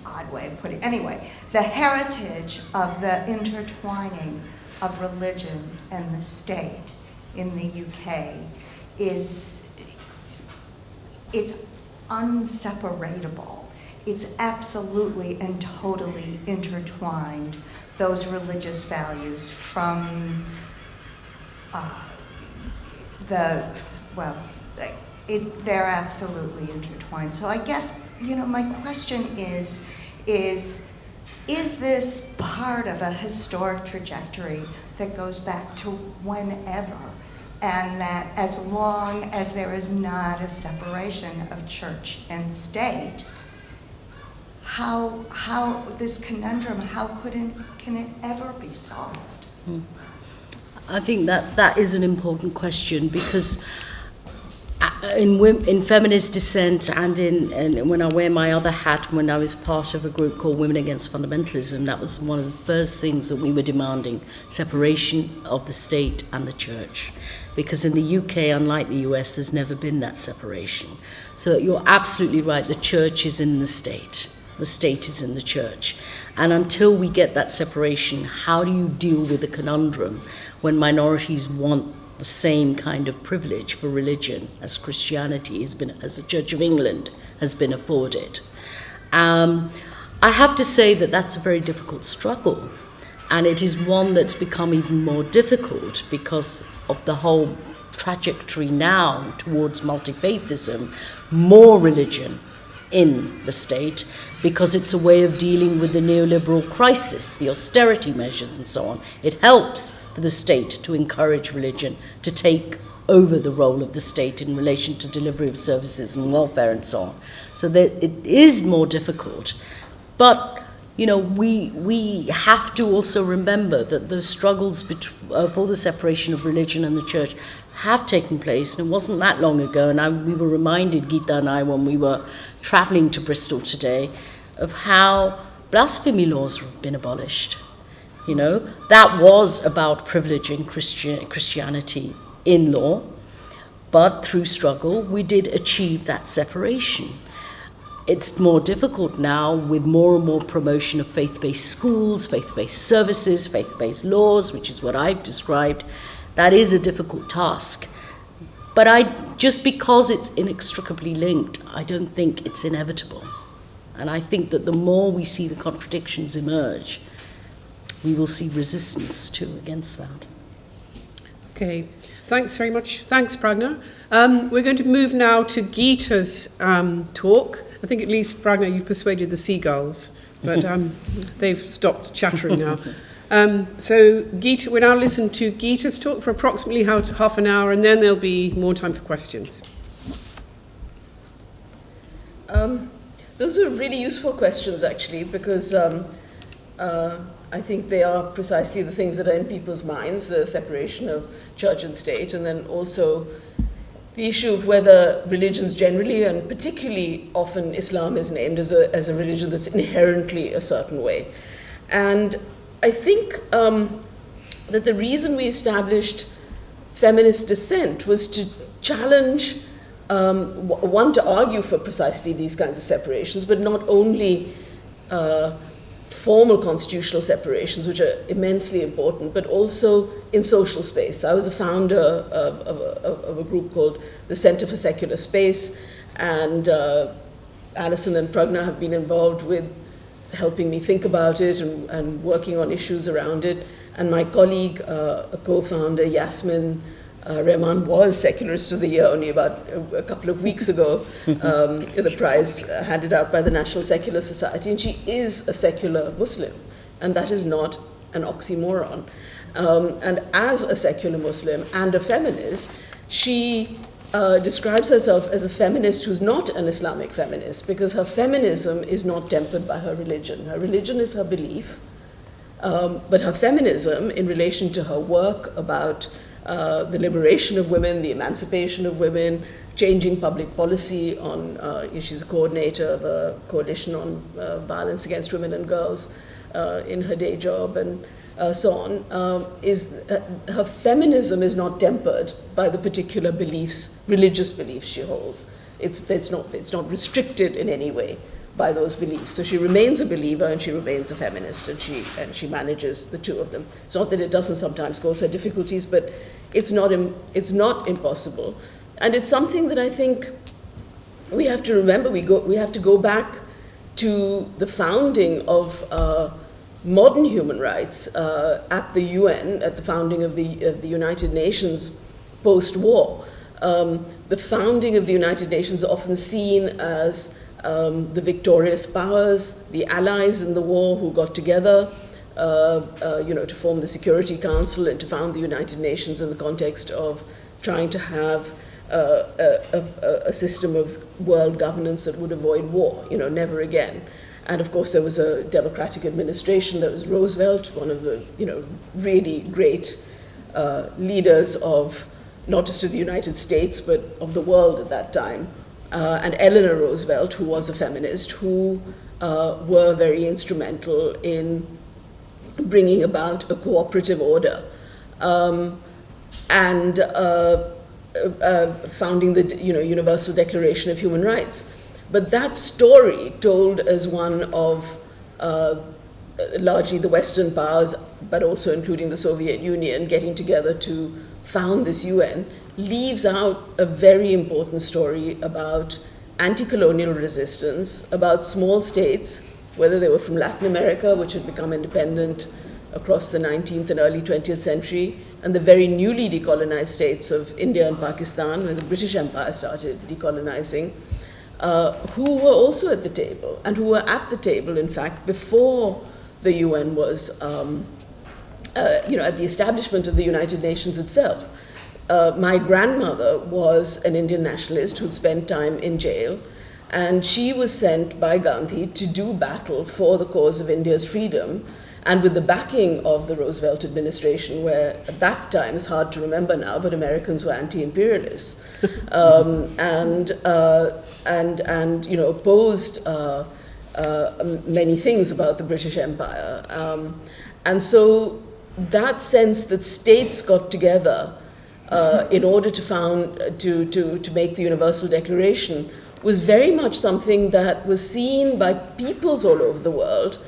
odd way of putting it. Anyway, the heritage of the intertwining of religion and the state in the UK it's unseparatable. It's absolutely and totally intertwined, those religious values from they're absolutely intertwined. So I guess, my question is Is this part of a historic trajectory that goes back to whenever, and that as long as there is not a separation of church and state, how this conundrum, can it ever be solved? I think that is an important question, because in feminist dissent and when I wear my other hat, when I was part of a group called Women Against Fundamentalism, that was one of the first things that we were demanding, separation of the state and the church. Because in the UK, unlike the US, there's never been that separation. So you're absolutely right, the church is in the state is in the church. And until we get that separation, how do you deal with the conundrum when minorities want the same kind of privilege for religion as Christianity has been, as the Church of England has been afforded? I have to say that that's a very difficult struggle, and it is one that's become even more difficult because of the whole trajectory now towards multi-faithism, more religion in the state, because it's a way of dealing with the neoliberal crisis, the austerity measures and so on. It helps for the state to encourage religion to take over the role of the state in relation to delivery of services and welfare and so on. So that it is more difficult. But, you know, we have to also remember that the struggles for the separation of religion and the church have taken place, and it wasn't that long ago, and we were reminded, Geeta and I, when we were travelling to Bristol today, of how blasphemy laws have been abolished. You know, that was about privileging Christianity in law, but through struggle we did achieve that separation. It's more difficult now with more and more promotion of faith-based schools, faith-based services, faith-based laws, which is what I've described. That is a difficult task. But just because it's inextricably linked, I don't think it's inevitable. And I think that the more we see the contradictions emerge, we will see resistance too against that. Okay, thanks very much. Thanks, Pragna. We're going to move now to Geeta's talk. I think at least, Pragna, you've persuaded the seagulls, but they've stopped chattering now. So Geeta, we'll now listen to Geeta's talk for approximately half an hour, and then there'll be more time for questions. Those are really useful questions, actually, because I think they are precisely the things that are in people's minds, the separation of church and state, and then also the issue of whether religions generally, and particularly often Islam is named as a religion that's inherently a certain way. And I think that the reason we established feminist dissent was to challenge, one, to argue for precisely these kinds of separations, but not only formal constitutional separations, which are immensely important, but also in social space. I was a founder of a group called the Center for Secular Space, and Alison and Pragna have been involved with helping me think about it and working on issues around it. And my colleague, a co-founder, Yasmin Rehman, was Secularist of the Year only about a couple of weeks ago, the prize handed out by the National Secular Society, and she is a secular Muslim, and that is not an oxymoron. And as a secular Muslim and a feminist, she describes herself as a feminist who's not an Islamic feminist, because her feminism is not tempered by her religion. Her religion is her belief, but her feminism in relation to her work about the liberation of women, the emancipation of women, changing public policy on, she's a coordinator of a coalition on violence against women and girls in her day job, and so on, her feminism is not tempered by the particular beliefs, religious beliefs she holds. It's not restricted in any way by those beliefs. So she remains a believer and she remains a feminist, and she manages the two of them. It's not that it doesn't sometimes cause her difficulties, but it's not impossible. And it's something that I think we have to remember. We have to go back to the founding of modern human rights at the UN, at the founding of the United Nations post-war. The founding of the United Nations is often seen as the victorious powers, the allies in the war who got together, to form the Security Council and to found the United Nations in the context of trying to have a system of world governance that would avoid war, never again. And of course, there was a democratic administration. There was Roosevelt, one of the, really great leaders of not just of the United States, but of the world at that time. And Eleanor Roosevelt, who was a feminist, who were very instrumental in bringing about a cooperative order and founding the Universal Declaration of Human Rights. But that story, told as one of largely the Western powers, but also including the Soviet Union, getting together to found this UN, leaves out a very important story about anti-colonial resistance, about small states, whether they were from Latin America, which had become independent across the 19th and early 20th century, and the very newly decolonized states of India and Pakistan, when the British Empire started decolonizing, who were also at the table, and who were at the table, in fact, before the UN was, at the establishment of the United Nations itself. My grandmother was an Indian nationalist who spent time in jail, and she was sent by Gandhi to do battle for the cause of India's freedom, and with the backing of the Roosevelt administration, where at that time, it's hard to remember now, but Americans were anti-imperialists, and opposed many things about the British Empire. And so that sense that states got together in order to make the Universal Declaration was very much something that was seen by peoples all over the world,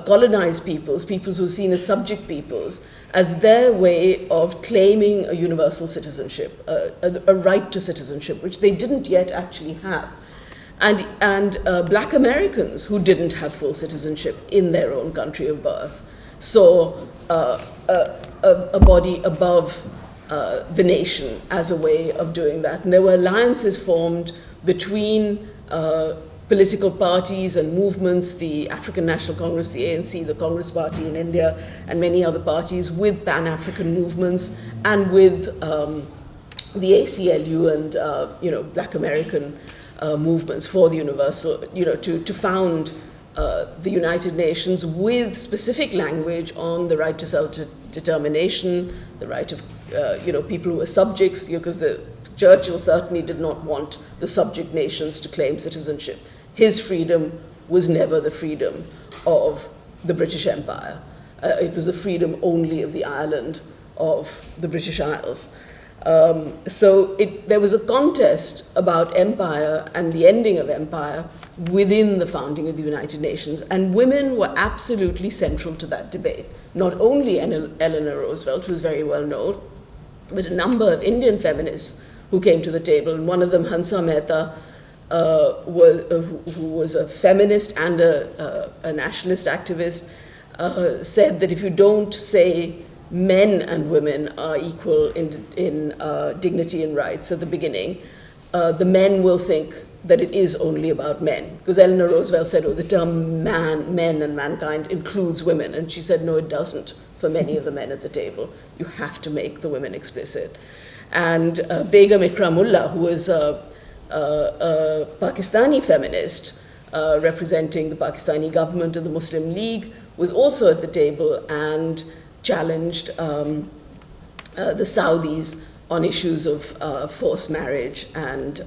colonized peoples who were seen as subject peoples, as their way of claiming a universal citizenship, a right to citizenship, which they didn't yet actually have. And Black Americans who didn't have full citizenship in their own country of birth saw a body above the nation as a way of doing that. And there were alliances formed between political parties and movements, the African National Congress, the ANC, the Congress Party in India, and many other parties, with Pan-African movements and with the ACLU and Black American movements for the universal, to found the United Nations with specific language on the right to self-determination, the right of people who were subjects, because Churchill certainly did not want the subject nations to claim citizenship. His freedom was never the freedom of the British Empire. It was the freedom only of the island of the British Isles. So there was a contest about empire and the ending of empire within the founding of the United Nations, and women were absolutely central to that debate. Not only Eleanor Roosevelt, who was very well known, but a number of Indian feminists who came to the table, and one of them, Hansa Mehta, who was a feminist and a nationalist activist, said that if you don't say men and women are equal in dignity and rights at the beginning, the men will think that it is only about men. Because Eleanor Roosevelt said, the term men and mankind includes women. And she said, no, it doesn't for many of the men at the table. You have to make the women explicit. And Begum Ikramullah, who was a Pakistani feminist representing the Pakistani government and the Muslim League, was also at the table and challenged the Saudis on issues of forced marriage and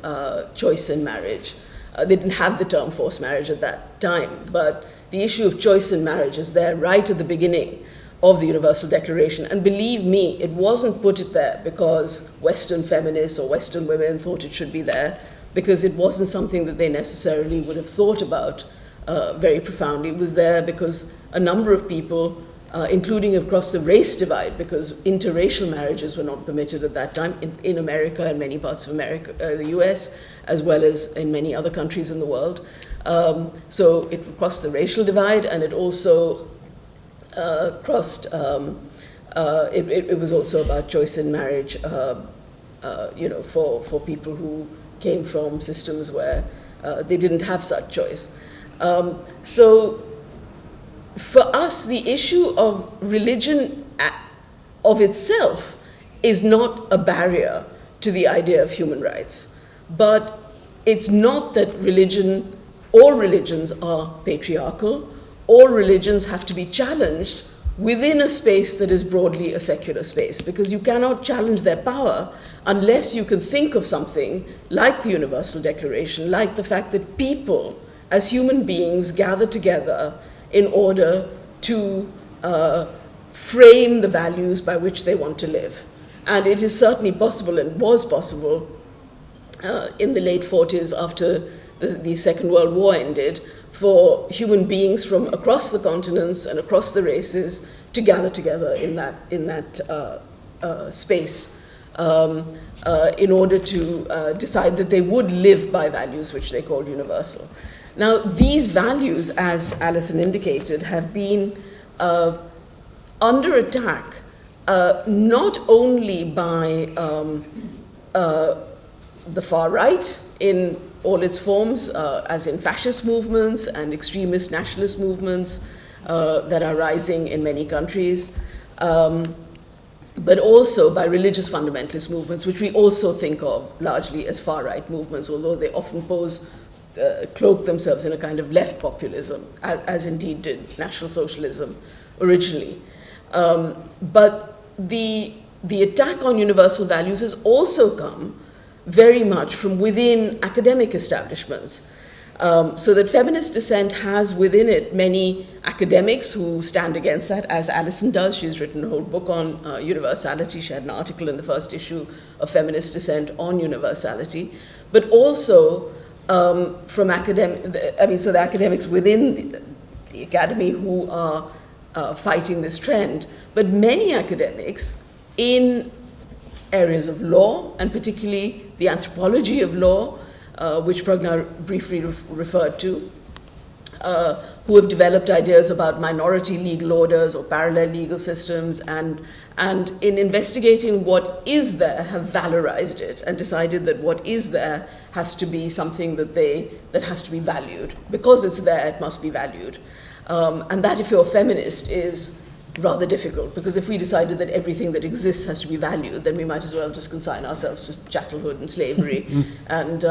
choice in marriage. They didn't have the term forced marriage at that time, but the issue of choice in marriage is there right at the beginning of the Universal Declaration. And believe me, it wasn't put there because Western feminists or Western women thought it should be there, because it wasn't something that they necessarily would have thought about very profoundly. It was there because a number of people, including across the race divide, because interracial marriages were not permitted at that time in America and many parts of America, the US, as well as in many other countries in the world. So it crossed the racial divide, and it also crossed, it was also about choice in marriage, for people who came from systems where They didn't have such choice. So for us, the issue of religion of itself is not a barrier to the idea of human rights. But it's not that all religions are patriarchal. All religions have to be challenged within a space that is broadly a secular space, because you cannot challenge their power unless you can think of something like the Universal Declaration, like the fact that people, as human beings, gather together in order to frame the values by which they want to live. And it is certainly possible, and was possible, in the late 40s after the Second World War ended, for human beings from across the continents and across the races to gather together in that space in order to decide that they would live by values which they called universal. Now, these values, as Alison indicated, have been under attack not only by the far right in all its forms, as in fascist movements and extremist nationalist movements that are rising in many countries, but also by religious fundamentalist movements, which we also think of largely as far-right movements, although they often cloak themselves in a kind of left populism, as indeed did National Socialism originally. But the attack on universal values has also come very much from within academic establishments. So that feminist dissent has within it many academics who stand against that, as Alison does. She's written a whole book on universality. She had an article in the first issue of Feminist Dissent on universality. But also from the academics within the academy who are fighting this trend, but many academics in areas of law, and particularly the anthropology of law, which Pragna briefly referred to, who have developed ideas about minority legal orders or parallel legal systems, and in investigating what is there, have valorized it and decided that what is there has to be something that has to be valued. Because it's there, it must be valued. And that, if you're a feminist, is rather difficult, because if we decided that everything that exists has to be valued, then we might as well just consign ourselves to chattelhood and slavery and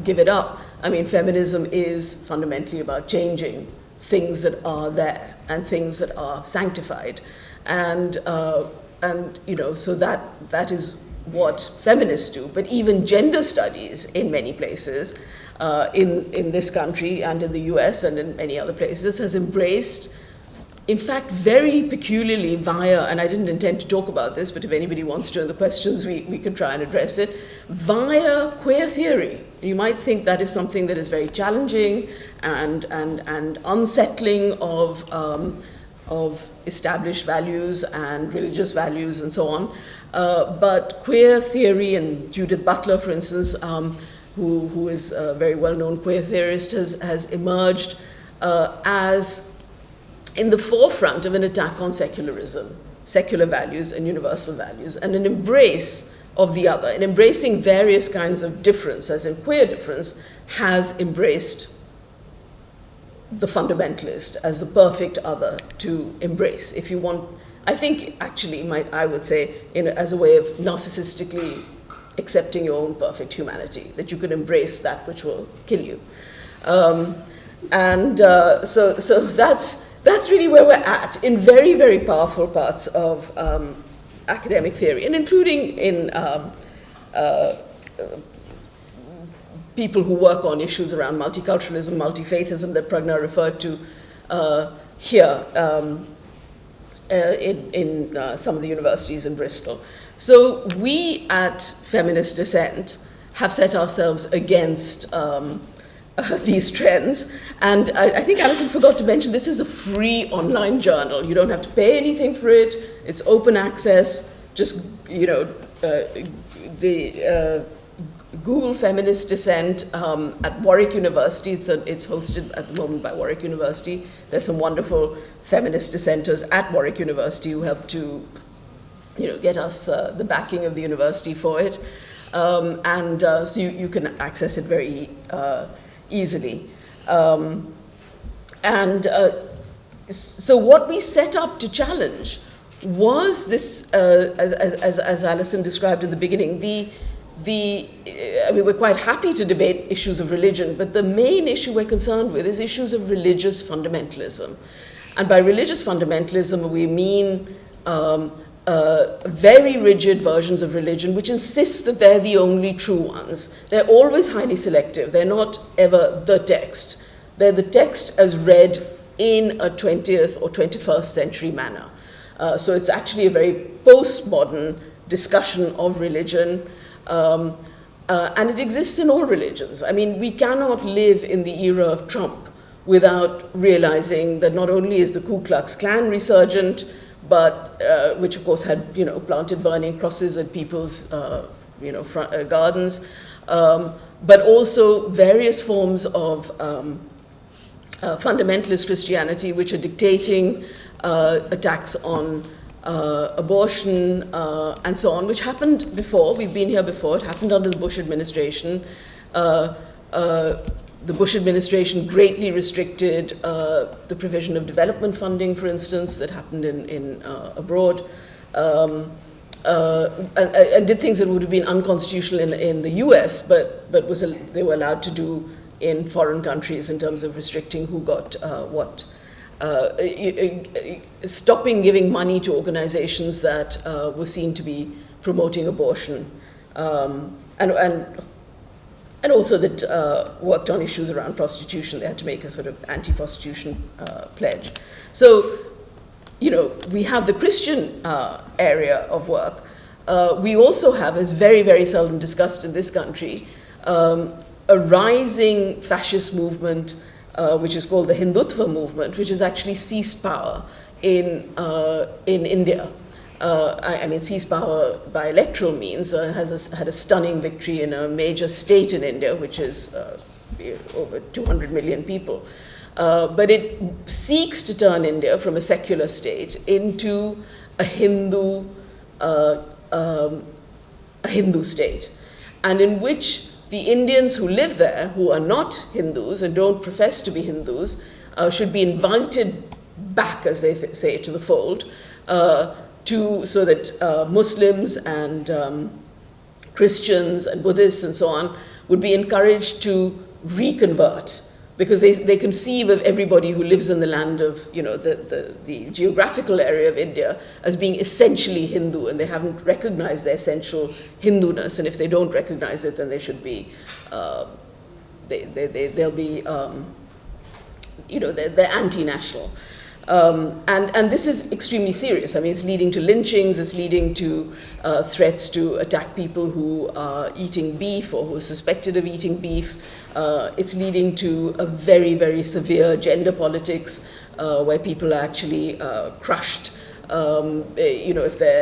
give it up. I mean, feminism is fundamentally about changing things that are there and things that are sanctified, and so that is what feminists do. But even gender studies in many places, in this country and in the US and in many other places, has embraced, in fact, very peculiarly via, and I didn't intend to talk about this, but if anybody wants to in the questions, we can try and address it, via queer theory. You might think that is something that is very challenging and unsettling of established values and religious values and so on. But queer theory, and Judith Butler, for instance, who is a very well-known queer theorist, has emerged as in the forefront of an attack on secularism, secular values and universal values, and an embrace of the other, and embracing various kinds of difference, as in queer difference, has embraced the fundamentalist as the perfect other to embrace. If you want, I think actually, I would say, as a way of narcissistically accepting your own perfect humanity, that you can embrace that which will kill you. So that's really where we're at in very, very powerful parts of academic theory, and including in people who work on issues around multiculturalism, multi-faithism that Pragna referred to here in some of the universities in Bristol. So we at Feminist Dissent have set ourselves against these trends. And I think Alison forgot to mention, this is a free online journal. You don't have to pay anything for it. It's open access. Just, Google Feminist Dissent at Warwick University. It's hosted at the moment by Warwick University. There's some wonderful feminist dissenters at Warwick University who helped to get us the backing of the university for it. So you can access it very easily. So what we set up to challenge was this, as Alison described in the beginning, I mean, we're quite happy to debate issues of religion, but the main issue we're concerned with is issues of religious fundamentalism. And by religious fundamentalism, we mean very rigid versions of religion which insist that they're the only true ones. They're always highly selective. They're not ever the text. They're the text as read in a 20th or 21st century manner. So it's actually a very postmodern discussion of religion, and it exists in all religions. I mean, we cannot live in the era of Trump without realizing that not only is the Ku Klux Klan resurgent, but which of course had planted burning crosses at people's gardens, but also various forms of fundamentalist Christianity which are dictating attacks on abortion and so on, which happened before. We've been here before. It happened under the Bush administration. The Bush administration greatly restricted the provision of development funding, for instance, that happened in abroad, and did things that would have been unconstitutional in the US, but they were allowed to do in foreign countries in terms of restricting who got what. Stopping giving money to organizations that were seen to be promoting abortion, and also that worked on issues around prostitution. They had to make a sort of anti-prostitution pledge. So, we have the Christian area of work. We also have, as very, very seldom discussed in this country, a rising fascist movement, which is called the Hindutva movement, which has actually seized power in India. I mean, seized power by electoral means, has had a stunning victory in a major state in India, which is over 200 million people. But it seeks to turn India from a secular state into a Hindu state, and in which the Indians who live there, who are not Hindus and don't profess to be Hindus, should be invited back, as they say, to the fold, so that Muslims and Christians and Buddhists and so on would be encouraged to reconvert, because they conceive of everybody who lives in the land of, the geographical area of India as being essentially Hindu, and they haven't recognized their essential Hinduness, and if they don't recognize it, then they should be, they'll be, they're anti-national. And this is extremely serious. I mean, it's leading to lynchings, it's leading to threats to attack people who are eating beef or who are suspected of eating beef. It's leading to a very, very severe gender politics where people are actually crushed. If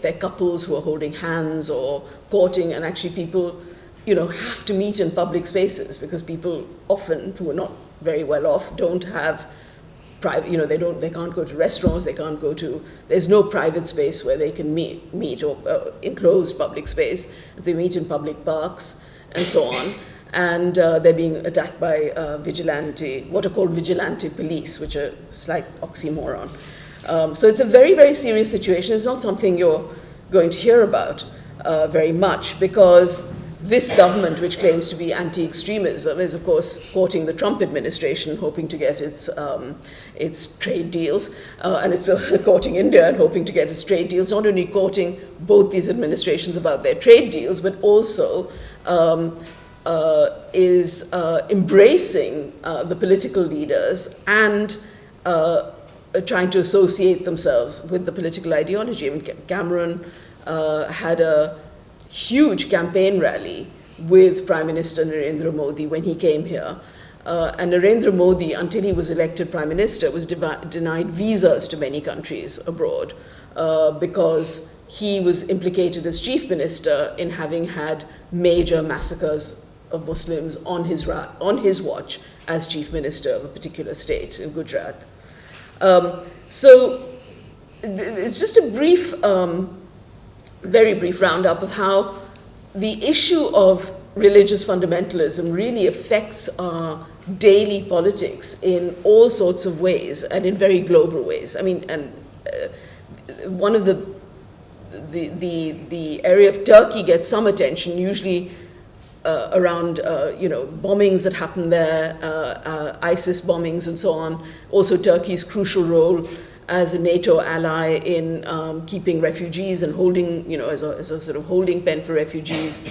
they're couples who are holding hands or courting, and actually people, have to meet in public spaces, because people often who are not very well off don't have private, they can't go to restaurants, there's no private space where they can meet or enclosed public space. They meet in public parks and so on. And they're being attacked by what are called vigilante police, which are a slight oxymoron. So it's a very, very serious situation. It's not something you're going to hear about very much, because this government, which claims to be anti-extremism, is of course courting the Trump administration, hoping to get its trade deals, and it's courting India and hoping to get its trade deals. Not only courting both these administrations about their trade deals, but also is embracing the political leaders and trying to associate themselves with the political ideology. I mean, Cameron had a huge campaign rally with Prime Minister Narendra Modi when he came here. And Narendra Modi, until he was elected Prime Minister, was denied visas to many countries abroad because he was implicated as Chief Minister in having had major massacres of Muslims on his watch as Chief Minister of a particular state in Gujarat. So it's just a brief, very brief roundup of how the issue of religious fundamentalism really affects our daily politics in all sorts of ways and in very global ways. I mean, and one of the area of Turkey gets some attention, usually around bombings that happen there, ISIS bombings and so on. Also Turkey's crucial role as a NATO ally in keeping refugees and holding, as a sort of holding pen for refugees.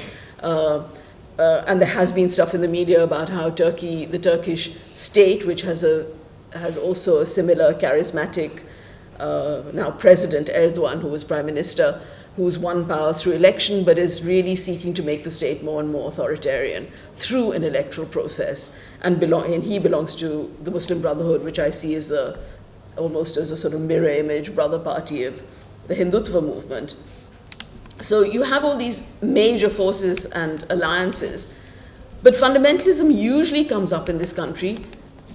And there has been stuff in the media about how the Turkish state, which has also a similar charismatic now President Erdogan, who was prime minister, who's won power through election, but is really seeking to make the state more and more authoritarian through an electoral process. And he belongs to the Muslim Brotherhood, which I see as almost as a sort of mirror image brother party of the Hindutva movement. So you have all these major forces and alliances, but fundamentalism usually comes up in this country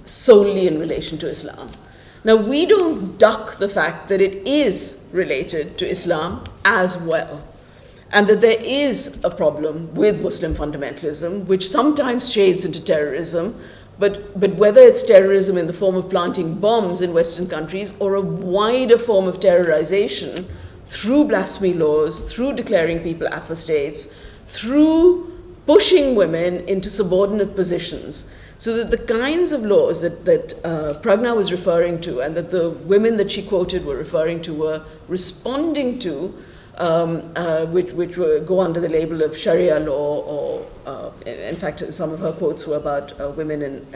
solely in relation to Islam. Now, we don't duck the fact that it is related to Islam as well, and that there is a problem with Muslim fundamentalism, which sometimes shades into terrorism, but whether it's terrorism in the form of planting bombs in Western countries or a wider form of terrorization through blasphemy laws, through declaring people apostates, through pushing women into subordinate positions, so that the kinds of laws that Pragna was referring to and that the women that she quoted were referring to were responding to, which go under the label of Sharia law, or in fact, some of her quotes were about women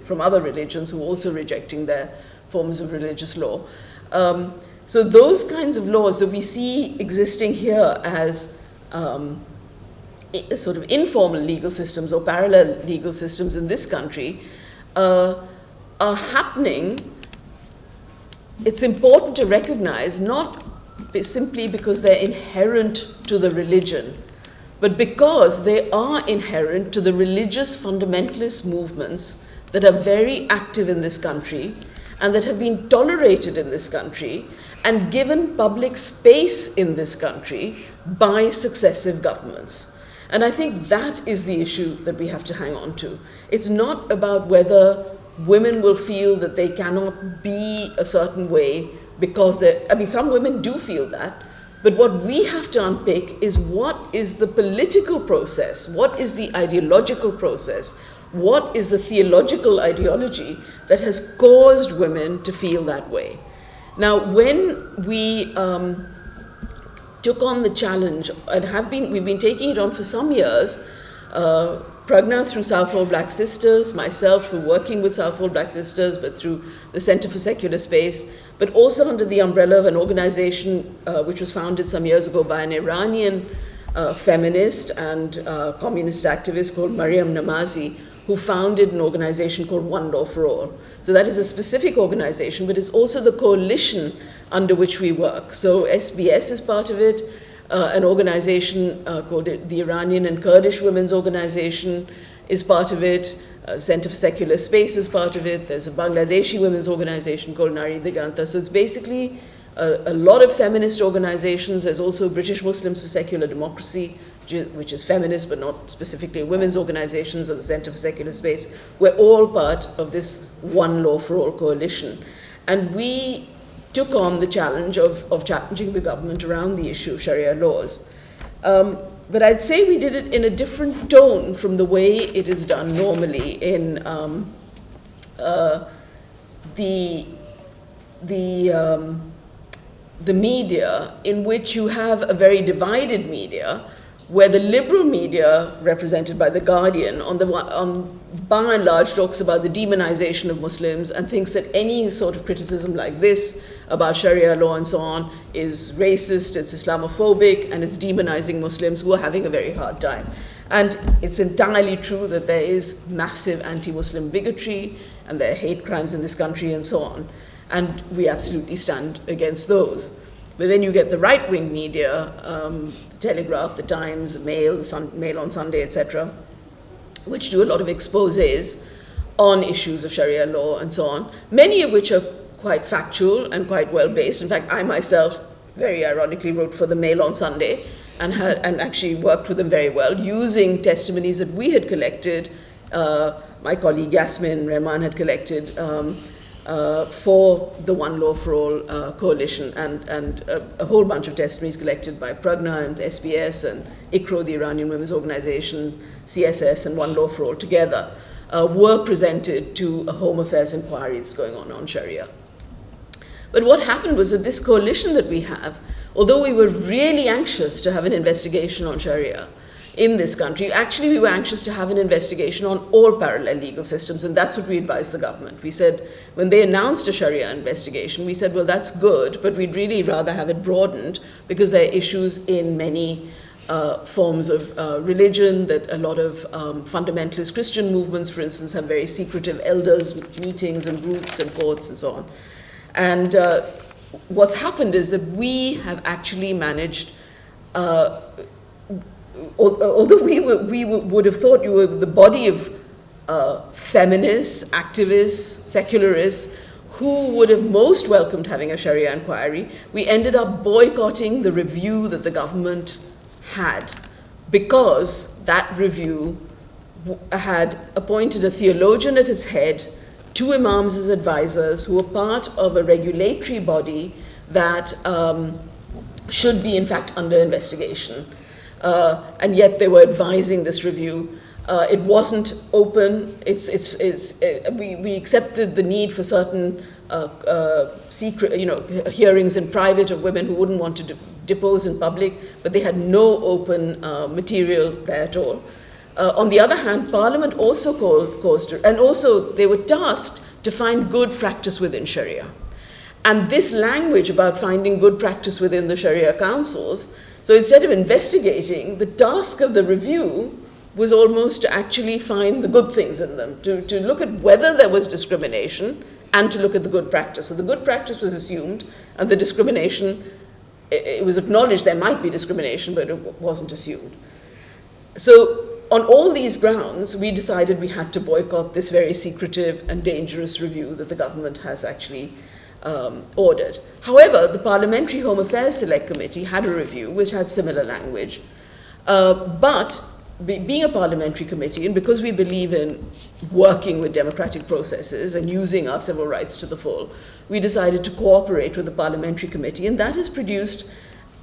from other religions who were also rejecting their forms of religious law. So those kinds of laws that we see existing here as sort of informal legal systems or parallel legal systems in this country are happening. It's important to recognize, not simply because they're inherent to the religion, but because they are inherent to the religious fundamentalist movements that are very active in this country and that have been tolerated in this country and given public space in this country by successive governments. And I think that is the issue that we have to hang on to. It's not about whether women will feel that they cannot be a certain way because some women do feel that, but what we have to unpick is what is the political process, what is the ideological process, what is the theological ideology that has caused women to feel that way. Now, when we took on the challenge, and we've been taking it on for some years, Pragna through Southall Black Sisters, myself through working with Southall Black Sisters, but through the Center for Secular Space, but also under the umbrella of an organization which was founded some years ago by an Iranian feminist and communist activist called Mariam Namazi, who founded an organization called One Law for All. So that is a specific organization, but it's also the coalition under which we work. So SBS is part of it, an organization called the Iranian and Kurdish Women's Organization is part of it, Center for Secular Space is part of it, there's a Bangladeshi women's organization called Nari Diganta. So it's basically a lot of feminist organizations. There's also British Muslims for Secular Democracy, which is feminist but not specifically women's organizations, and the Center for Secular Space. We're all part of this One Law for All coalition. And we took on the challenge of challenging the government around the issue of Sharia laws. But I'd say we did it in a different tone from the way it is done normally in the media, in which you have a very divided media, where the liberal media, represented by The Guardian, by and large talks about the demonization of Muslims and thinks that any sort of criticism like this about Sharia law and so on is racist, it's Islamophobic, and it's demonizing Muslims who are having a very hard time. And it's entirely true that there is massive anti-Muslim bigotry and there are hate crimes in this country and so on. And we absolutely stand against those. But then you get the right-wing media, the Telegraph, the Times, Mail, Mail on Sunday, etc., which do a lot of exposés on issues of Sharia law and so on, many of which are quite factual and quite well-based. In fact, I myself, very ironically, wrote for the Mail on Sunday, and actually worked with them very well, using testimonies that we had collected. My colleague Yasmin Rehman had collected for the One Law for All coalition, and a whole bunch of testimonies collected by Pragna and SBS and ICRO, the Iranian Women's Organization, CSS, and One Law for All together were presented to a Home Affairs inquiry that's going on Sharia. But what happened was that this coalition that we have, although we were really anxious to have an investigation on Sharia in this country, actually we were anxious to have an investigation on all parallel legal systems, and that's what we advised the government. We said, when they announced a Sharia investigation, we said, well, that's good, but we'd really rather have it broadened because there are issues in many forms of religion, that a lot of fundamentalist Christian movements, for instance, have very secretive elders meetings and groups and courts and so on. And what's happened is that we have actually managed, although we would have thought you were the body of feminists, activists, secularists, who would have most welcomed having a Sharia inquiry, we ended up boycotting the review that the government had, because that review had appointed a theologian at its head, 2 imams as advisors, who were part of a regulatory body that should be, in fact, under investigation. And yet they were advising this review. It wasn't open. We accepted the need for certain secret, hearings in private of women who wouldn't want to depose in public, but they had no open material there at all. On the other hand, Parliament also and also they were tasked to find good practice within Sharia. And this language about finding good practice within the Sharia councils, so instead of investigating, the task of the review was almost to actually find the good things in them, to look at whether there was discrimination and to look at the good practice. So the good practice was assumed, and the discrimination, it was acknowledged there might be discrimination, but it wasn't assumed. So on all these grounds, we decided we had to boycott this very secretive and dangerous review that the government has actually ordered. However, the Parliamentary Home Affairs Select Committee had a review which had similar language. But being a parliamentary committee, and because we believe in working with democratic processes and using our civil rights to the full, we decided to cooperate with the parliamentary committee, and that has produced,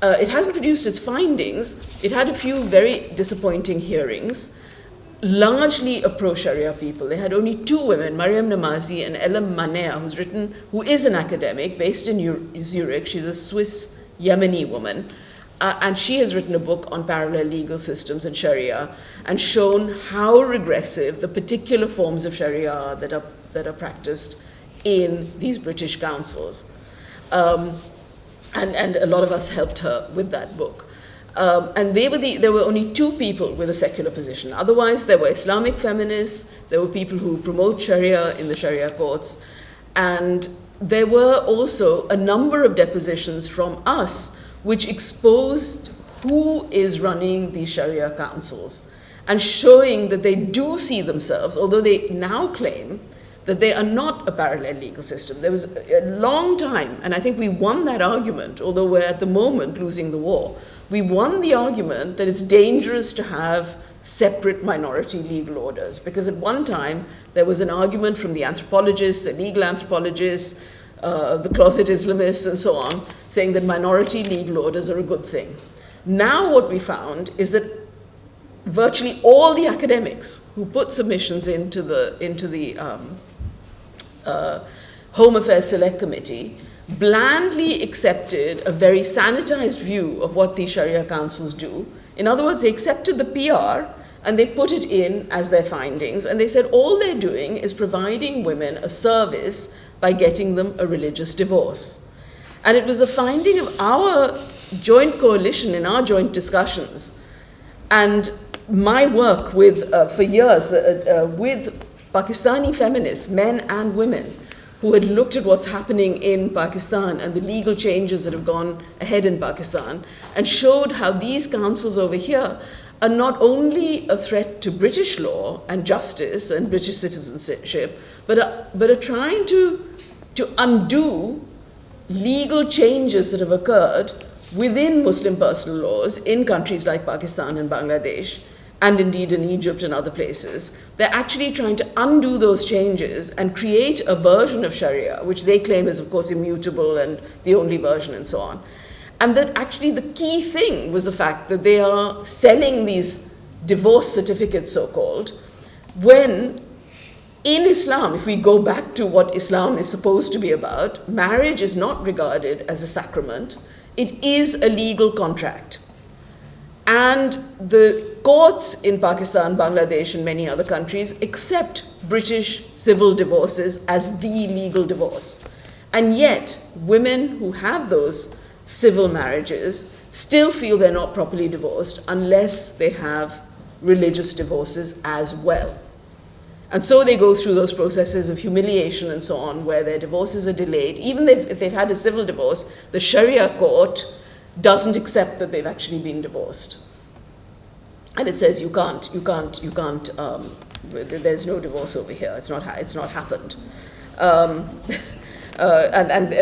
it hasn't produced its findings. It had a few very disappointing hearings, largely of pro-Sharia people. They had only 2 women, Mariam Namazi and Ella Manea, who is an academic based in Zurich. She's a Swiss Yemeni woman. And she has written a book on parallel legal systems and Sharia, and shown how regressive the particular forms of Sharia are that are practiced in these British councils. And a lot of us helped her with that book. And there were only 2 people with a secular position. Otherwise, there were Islamic feminists, there were people who promote Sharia in the Sharia courts, and there were also a number of depositions from us which exposed who is running these Sharia councils, and showing that they do see themselves, although they now claim that they are not a parallel legal system. There was a long time, and I think we won that argument, although we're at the moment losing the war. We won the argument that it's dangerous to have separate minority legal orders, because at one time there was an argument from the anthropologists, the legal anthropologists, the closet Islamists and so on, saying that minority legal orders are a good thing. Now what we found is that virtually all the academics who put submissions into the Home Affairs Select Committee blandly accepted a very sanitized view of what these Sharia councils do. In other words, they accepted the PR and they put it in as their findings, and they said all they're doing is providing women a service by getting them a religious divorce. And it was a finding of our joint coalition in our joint discussions, and my work with, for years, with Pakistani feminists, men and women, who had looked at what's happening in Pakistan and the legal changes that have gone ahead in Pakistan, and showed how these councils over here are not only a threat to British law and justice and British citizenship, but are trying to undo legal changes that have occurred within Muslim personal laws in countries like Pakistan and Bangladesh, and indeed in Egypt and other places. They're actually trying to undo those changes and create a version of Sharia, which they claim is, of course, immutable and the only version and so on. And that actually the key thing was the fact that they are selling these divorce certificates, so-called, when in Islam, if we go back to what Islam is supposed to be about, marriage is not regarded as a sacrament. It is a legal contract. And the courts in Pakistan, Bangladesh, and many other countries accept British civil divorces as the legal divorce. And yet, women who have those civil marriages still feel they're not properly divorced unless they have religious divorces as well. And so they go through those processes of humiliation and so on, where their divorces are delayed. Even if they've had a civil divorce, the Sharia court doesn't accept that they've actually been divorced. And it says, there's no divorce over here, it's not happened. And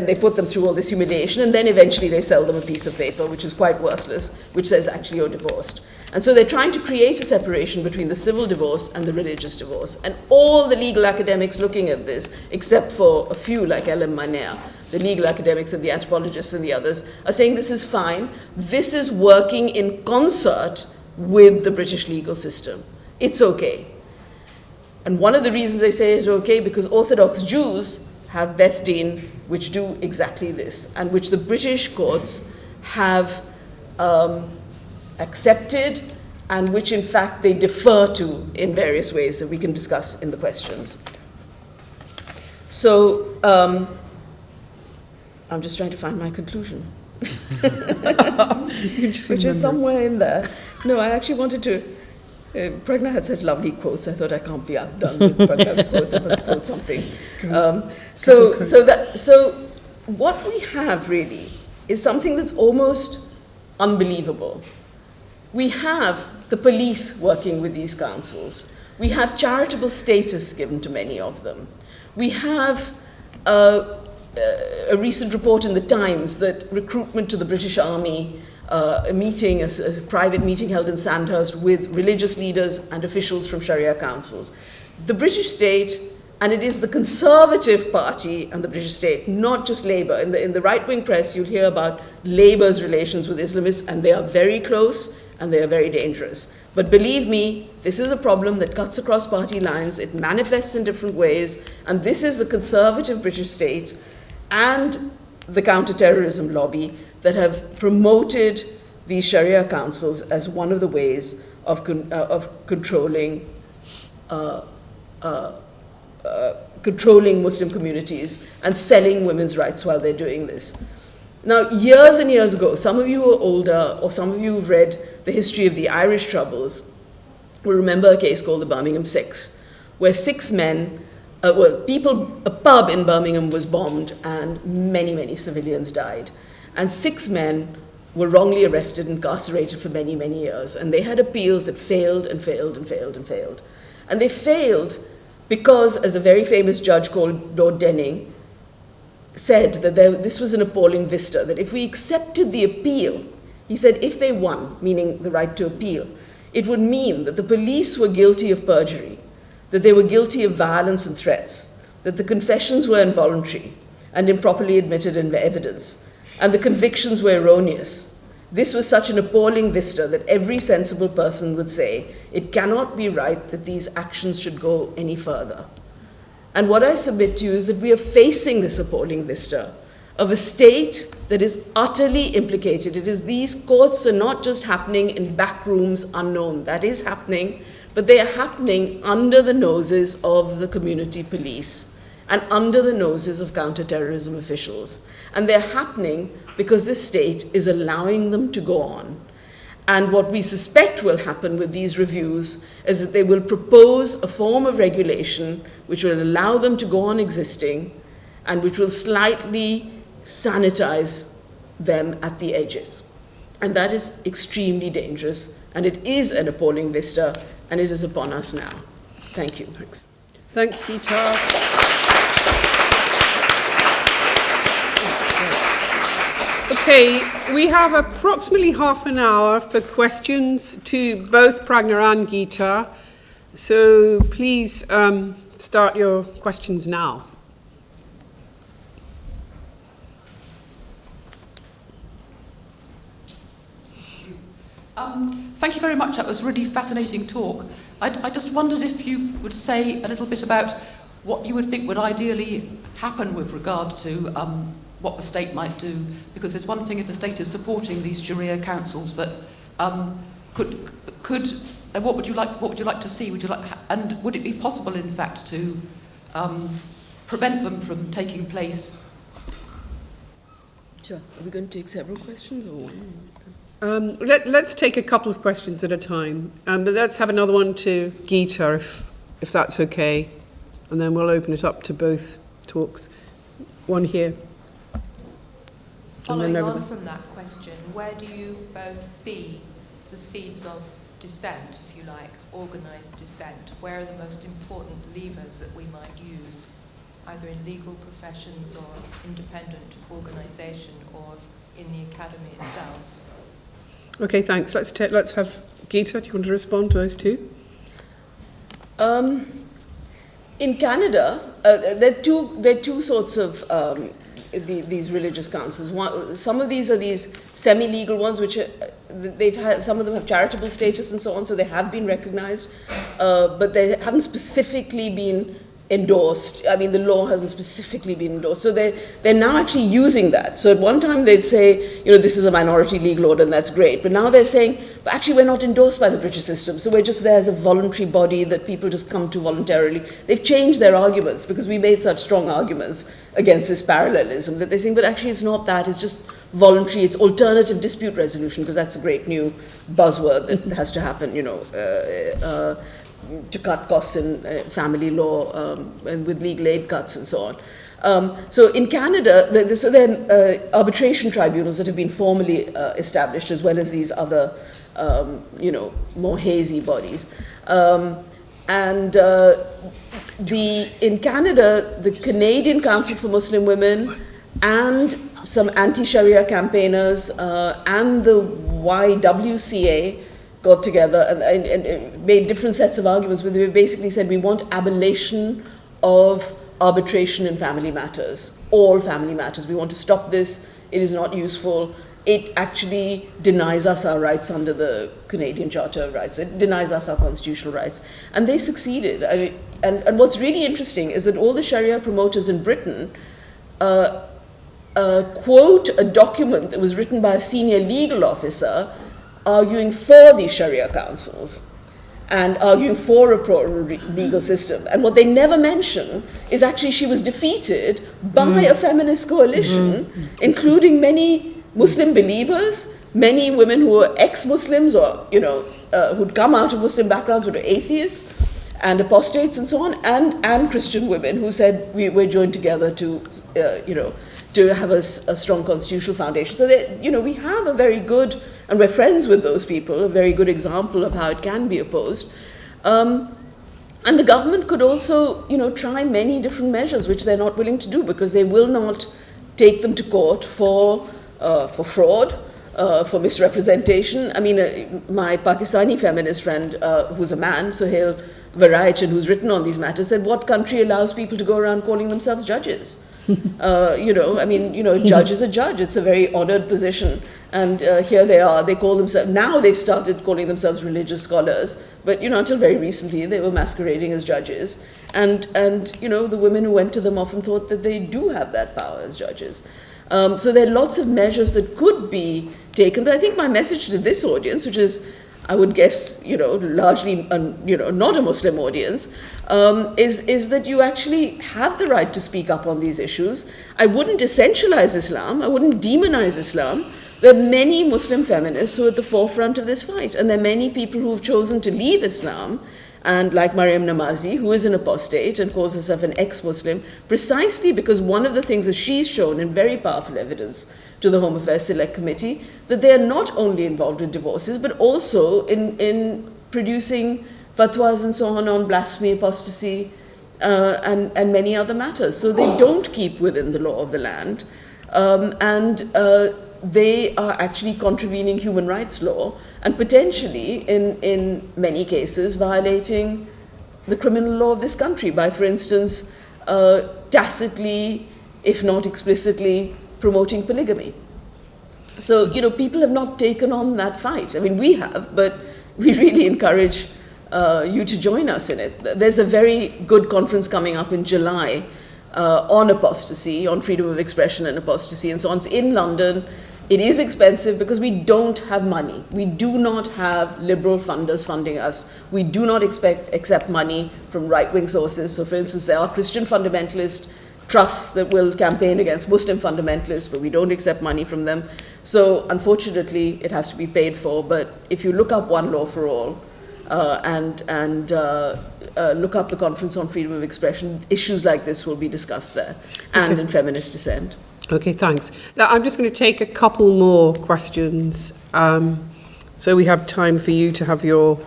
they put them through all this humiliation, and then eventually they sell them a piece of paper, which is quite worthless, which says actually you're divorced. And so they're trying to create a separation between the civil divorce and the religious divorce. And all the legal academics looking at this, except for a few like Ellen Maner, the legal academics and the anthropologists and the others, are saying this is fine. This is working in concert with the British legal system. It's okay. And one of the reasons they say it's okay, because Orthodox Jews have Beth Din, which do exactly this, and which the British courts have accepted, and which in fact they defer to in various ways that we can discuss in the questions. So I'm just trying to find my conclusion, which is somewhere in there. No, I actually wanted to, Pragna had said lovely quotes. I thought I can't be outdone with Pragna's quotes. I must quote something. So what we have really is something that's almost unbelievable. We have the police working with these councils. We have charitable status given to many of them. We have a recent report in the Times that recruitment to the British Army, a private meeting held in Sandhurst with religious leaders and officials from Sharia councils. The British state, and it is the Conservative Party and the British state, not just Labour. In the right-wing press, you'll hear about Labour's relations with Islamists, and they are very close and they are very dangerous. But believe me, this is a problem that cuts across party lines. It manifests in different ways, and this is the Conservative British state and the counter-terrorism lobby that have promoted these Sharia councils as one of the ways of controlling Muslim communities and selling women's rights while they're doing this. Now, years and years ago, some of you are older, or some of you have read the history of the Irish Troubles, will remember a case called the Birmingham Six, where 6 men, a pub in Birmingham was bombed and many, many civilians died. And 6 men were wrongly arrested and incarcerated for many, many years. And they had appeals that failed and failed and failed and failed. And they failed because, as a very famous judge called Lord Denning said, that this was an appalling vista, that if we accepted the appeal, he said if they won, meaning the right to appeal, it would mean that the police were guilty of perjury, that they were guilty of violence and threats, that the confessions were involuntary and improperly admitted in evidence, and the convictions were erroneous. This was such an appalling vista that every sensible person would say, it cannot be right that these actions should go any further. And what I submit to you is that we are facing this appalling vista of a state that is utterly implicated. It is, these courts are not just happening in back rooms unknown. That is happening, but they are happening under the noses of the community police and under the noses of counter-terrorism officials. And they're happening because this state is allowing them to go on. And what we suspect will happen with these reviews is that they will propose a form of regulation which will allow them to go on existing and which will slightly sanitize them at the edges. And that is extremely dangerous, and it is an appalling vista, and it is upon us now. Thank you. Thanks, Geeta. Okay. Okay, we have approximately half an hour for questions to both Pragna and Geeta. So please start your questions now. Thank you very much. That was a really fascinating talk. I just wondered if you would say a little bit about what you would think would ideally happen with regard to what the state might do, because there's one thing if the state is supporting these Sharia councils, but what would you like to see? And would it be possible, in fact, to prevent them from taking place? Sure. Are we going to take several questions or one? Let's take a couple of questions at a time. But let's have another one to Geeta, if that's okay. And then we'll open it up to both talks. One here. Following on from that question, where do you both see the seeds of dissent, if you like, organised dissent? Where are the most important levers that we might use, either in legal professions or independent organisation or in the academy itself? Okay, thanks. Let's have Geeta. Do you want to respond to those two? In Canada, there are two sorts of these religious councils. Some of these are these semi-legal ones, which some of them have charitable status and so on, so they have been recognized, but they haven't specifically been endorsed. I mean, the law hasn't specifically been endorsed. So they're now actually using that. So at one time they'd say, this is a minority legal order and that's great. But now they're saying, but actually we're not endorsed by the British system. So we're just there as a voluntary body that people just come to voluntarily. They've changed their arguments because we made such strong arguments against this parallelism that they're saying, but actually it's not that, it's just voluntary, it's alternative dispute resolution, because that's a great new buzzword that has to happen, to cut costs in family law and with legal aid cuts and so on. So in Canada, there are arbitration tribunals that have been formally established, as well as these other, more hazy bodies. In Canada, the Canadian Council for Muslim Women and some anti-Sharia campaigners and the YWCA got together and made different sets of arguments, where they basically said we want abolition of arbitration in family matters, all family matters. We want to stop this. It is not useful. It actually denies us our rights under the Canadian Charter of Rights. It denies us our constitutional rights. And they succeeded. And what's really interesting is that all the Sharia promoters in Britain quote a document that was written by a senior legal officer arguing for these Sharia councils and arguing for a pro-legal system. And what they never mention is actually she was defeated by a feminist coalition, including many Muslim believers, many women who were ex-Muslims or, who'd come out of Muslim backgrounds but were atheists and apostates and so on, and Christian women who said we're joined together to, to have a strong constitutional foundation. So that, we have a very good, and we're friends with those people, a very good example of how it can be opposed. And the government could also, try many different measures, which they're not willing to do, because they will not take them to court for fraud, for misrepresentation. I mean, my Pakistani feminist friend, who's a man, Sohail Varaich, and who's written on these matters, said, what country allows people to go around calling themselves judges? A judge is a judge. It's a very honored position. And here they are, they call themselves, now they've started calling themselves religious scholars, but until very recently they were masquerading as judges. And the women who went to them often thought that they do have that power as judges. So there are lots of measures that could be taken, but I think my message to this audience, which is, I would guess, largely, not a Muslim audience, is that you actually have the right to speak up on these issues. I wouldn't essentialize Islam. I wouldn't demonize Islam. There are many Muslim feminists who are at the forefront of this fight, and there are many people who have chosen to leave Islam, and like Mariam Namazi, who is an apostate and calls herself an ex-Muslim, precisely because one of the things that she's shown in very powerful evidence to the Home Affairs Select Committee, that they are not only involved in divorces, but also in producing fatwas and so on blasphemy, apostasy, and many other matters. So they don't keep within the law of the land. they are actually contravening human rights law and potentially, in many cases, violating the criminal law of this country by, for instance, tacitly, if not explicitly, promoting polygamy. So, people have not taken on that fight. I mean, we have, but we really encourage you to join us in it. There's a very good conference coming up in July on apostasy, on freedom of expression and apostasy and so on. It's in London. It is expensive because we don't have money. We do not have liberal funders funding us. We do not accept money from right-wing sources. So, for instance, there are Christian fundamentalist trusts that will campaign against Muslim fundamentalists, but we don't accept money from them. So, unfortunately, it has to be paid for. But if you look up One Law for All, and look up the Conference on Freedom of Expression, issues like this will be discussed there, and in Feminist Dissent. Okay, thanks. Now, I'm just going to take a couple more questions, so we have time for you to have you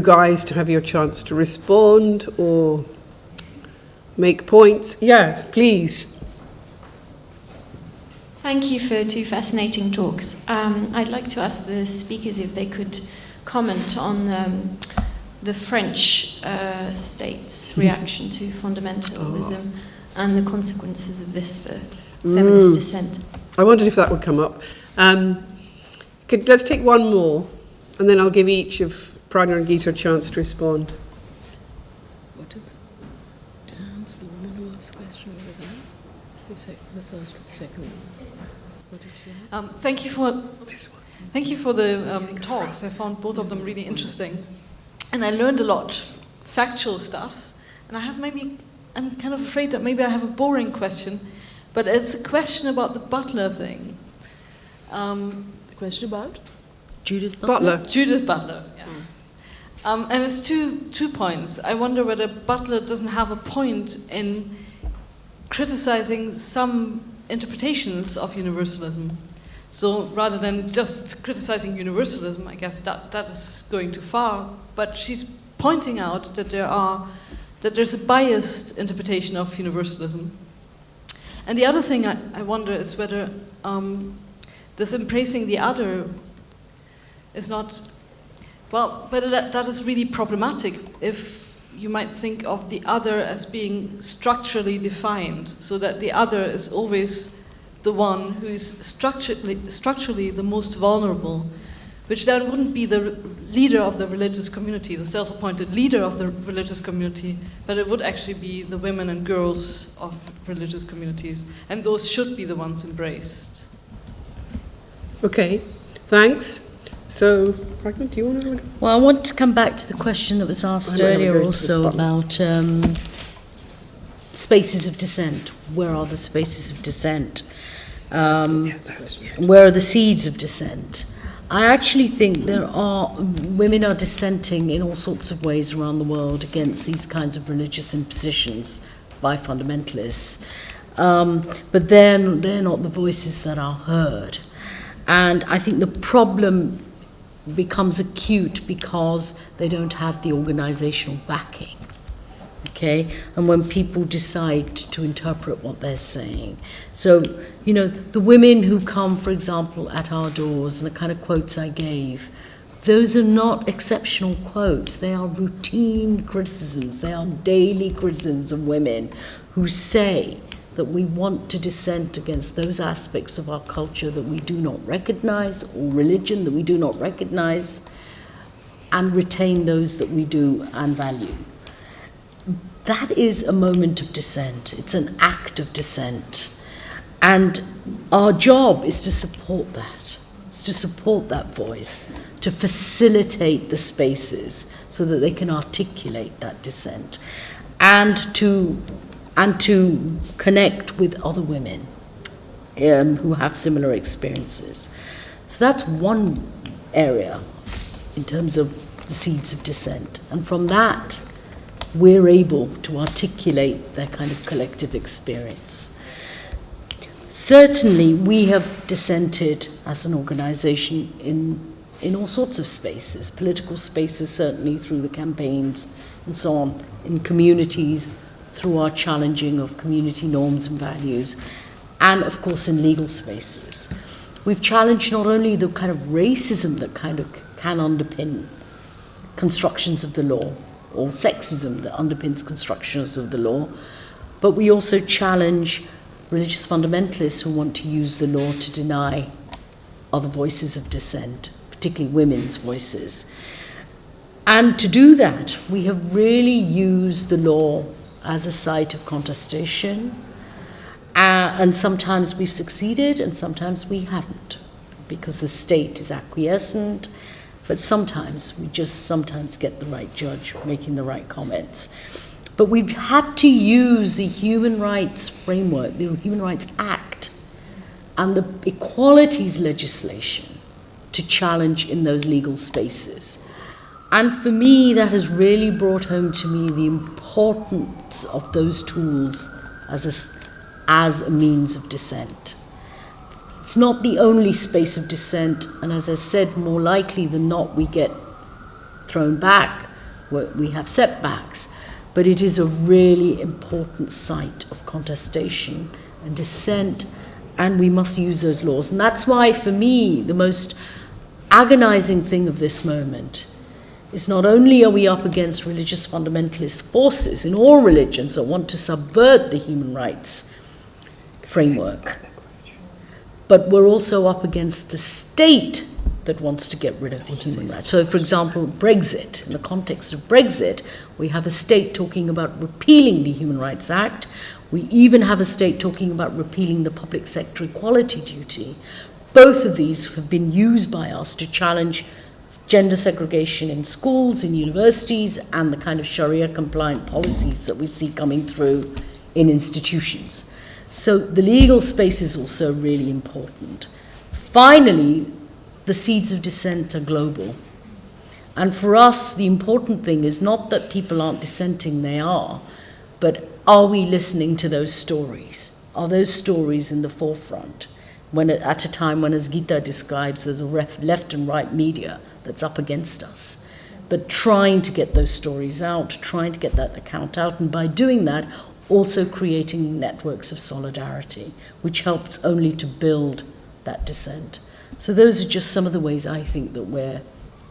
guys to have your chance to respond or make points. Yeah, please. Thank you for two fascinating talks. I'd like to ask the speakers if they could comment on the French state's reaction to fundamentalism and the consequences of this for feminist dissent. I wondered if that would come up. Let's take one more, and then I'll give each of Pragna and Gita a chance to respond. Did I answer the woman who asked the question over there? The first, the second one. What did she ask? Thank you for the talks. I found both of them really interesting. And I learned a lot, factual stuff. And I'm kind of afraid that maybe I have a boring question, but it's a question about the Butler thing. The question about? Judith Butler? Judith Butler, yes. And it's two points. I wonder whether Butler doesn't have a point in criticizing some interpretations of universalism. So rather than just criticizing universalism, I guess that is going too far. But she's pointing out that there's a biased interpretation of universalism. And the other thing I wonder is whether this embracing the other is not, whether that is really problematic if you might think of the other as being structurally defined, so that the other is always the one who is structurally the most vulnerable, which then wouldn't be the leader of the religious community, the self-appointed leader of the religious community, but it would actually be the women and girls of religious communities, and those should be the ones embraced. Okay, thanks. So, Pragna, do you want to? Well, I want to come back to the question that was asked earlier also about spaces of dissent. Where are the spaces of dissent? Where are the seeds of dissent? I actually think women are dissenting in all sorts of ways around the world against these kinds of religious impositions by fundamentalists. But they're not the voices that are heard. And I think the problem becomes acute because they don't have the organizational backing. Okay, and when people decide to interpret what they're saying. So, the women who come, for example, at our doors, and the kind of quotes I gave, those are not exceptional quotes. They are routine criticisms. They are daily criticisms of women who say that we want to dissent against those aspects of our culture that we do not recognize, or religion that we do not recognize, and retain those that we do and value. That is a moment of dissent. It's an act of dissent. And our job is to support that. It's to support that voice, to facilitate the spaces so that they can articulate that dissent, and to connect with other women who have similar experiences. So that's one area in terms of the seeds of dissent. And from that, we're able to articulate their kind of collective experience. Certainly, we have dissented as an organization in all sorts of spaces, political spaces, certainly through the campaigns and so on, in communities, through our challenging of community norms and values, and of course in legal spaces. we've challenged not only the kind of racism that kind of can underpin constructions of the law, or sexism that underpins constructions of the law, but we also challenge religious fundamentalists who want to use the law to deny other voices of dissent, particularly women's voices. And to do that, we have really used the law as a site of contestation, and sometimes we've succeeded and sometimes we haven't, because the state is acquiescent, but sometimes we just sometimes get the right judge making the right comments. But we've had to use the human rights framework, the Human Rights Act, and the equalities legislation to challenge in those legal spaces. And for me, that has really brought home to me the importance of those tools as a means of dissent. It's not the only space of dissent, and as I said, more likely than not, we get thrown back, we have setbacks, but it is a really important site of contestation and dissent, and we must use those laws. And that's why, for me, the most agonizing thing of this moment is not only are we up against religious fundamentalist forces in all religions that want to subvert the human rights framework, but we're also up against a state that wants to get rid of the human rights. So, for example, Brexit. In the context of Brexit, we have a state talking about repealing the Human Rights Act. We even have a state talking about repealing the public sector equality duty. Both of these have been used by us to challenge gender segregation in schools, in universities, and the kind of Sharia-compliant policies that we see coming through in institutions. So the legal space is also really important. Finally, the seeds of dissent are global. And for us, the important thing is not that people aren't dissenting, they are, but are we listening to those stories? Are those stories in the forefront? When at a time when, as Gita describes, there's a left and right media that's up against us. But trying to get those stories out, trying to get that account out, and by doing that, also creating networks of solidarity, which helps only to build that dissent. So those are just some of the ways I think that we're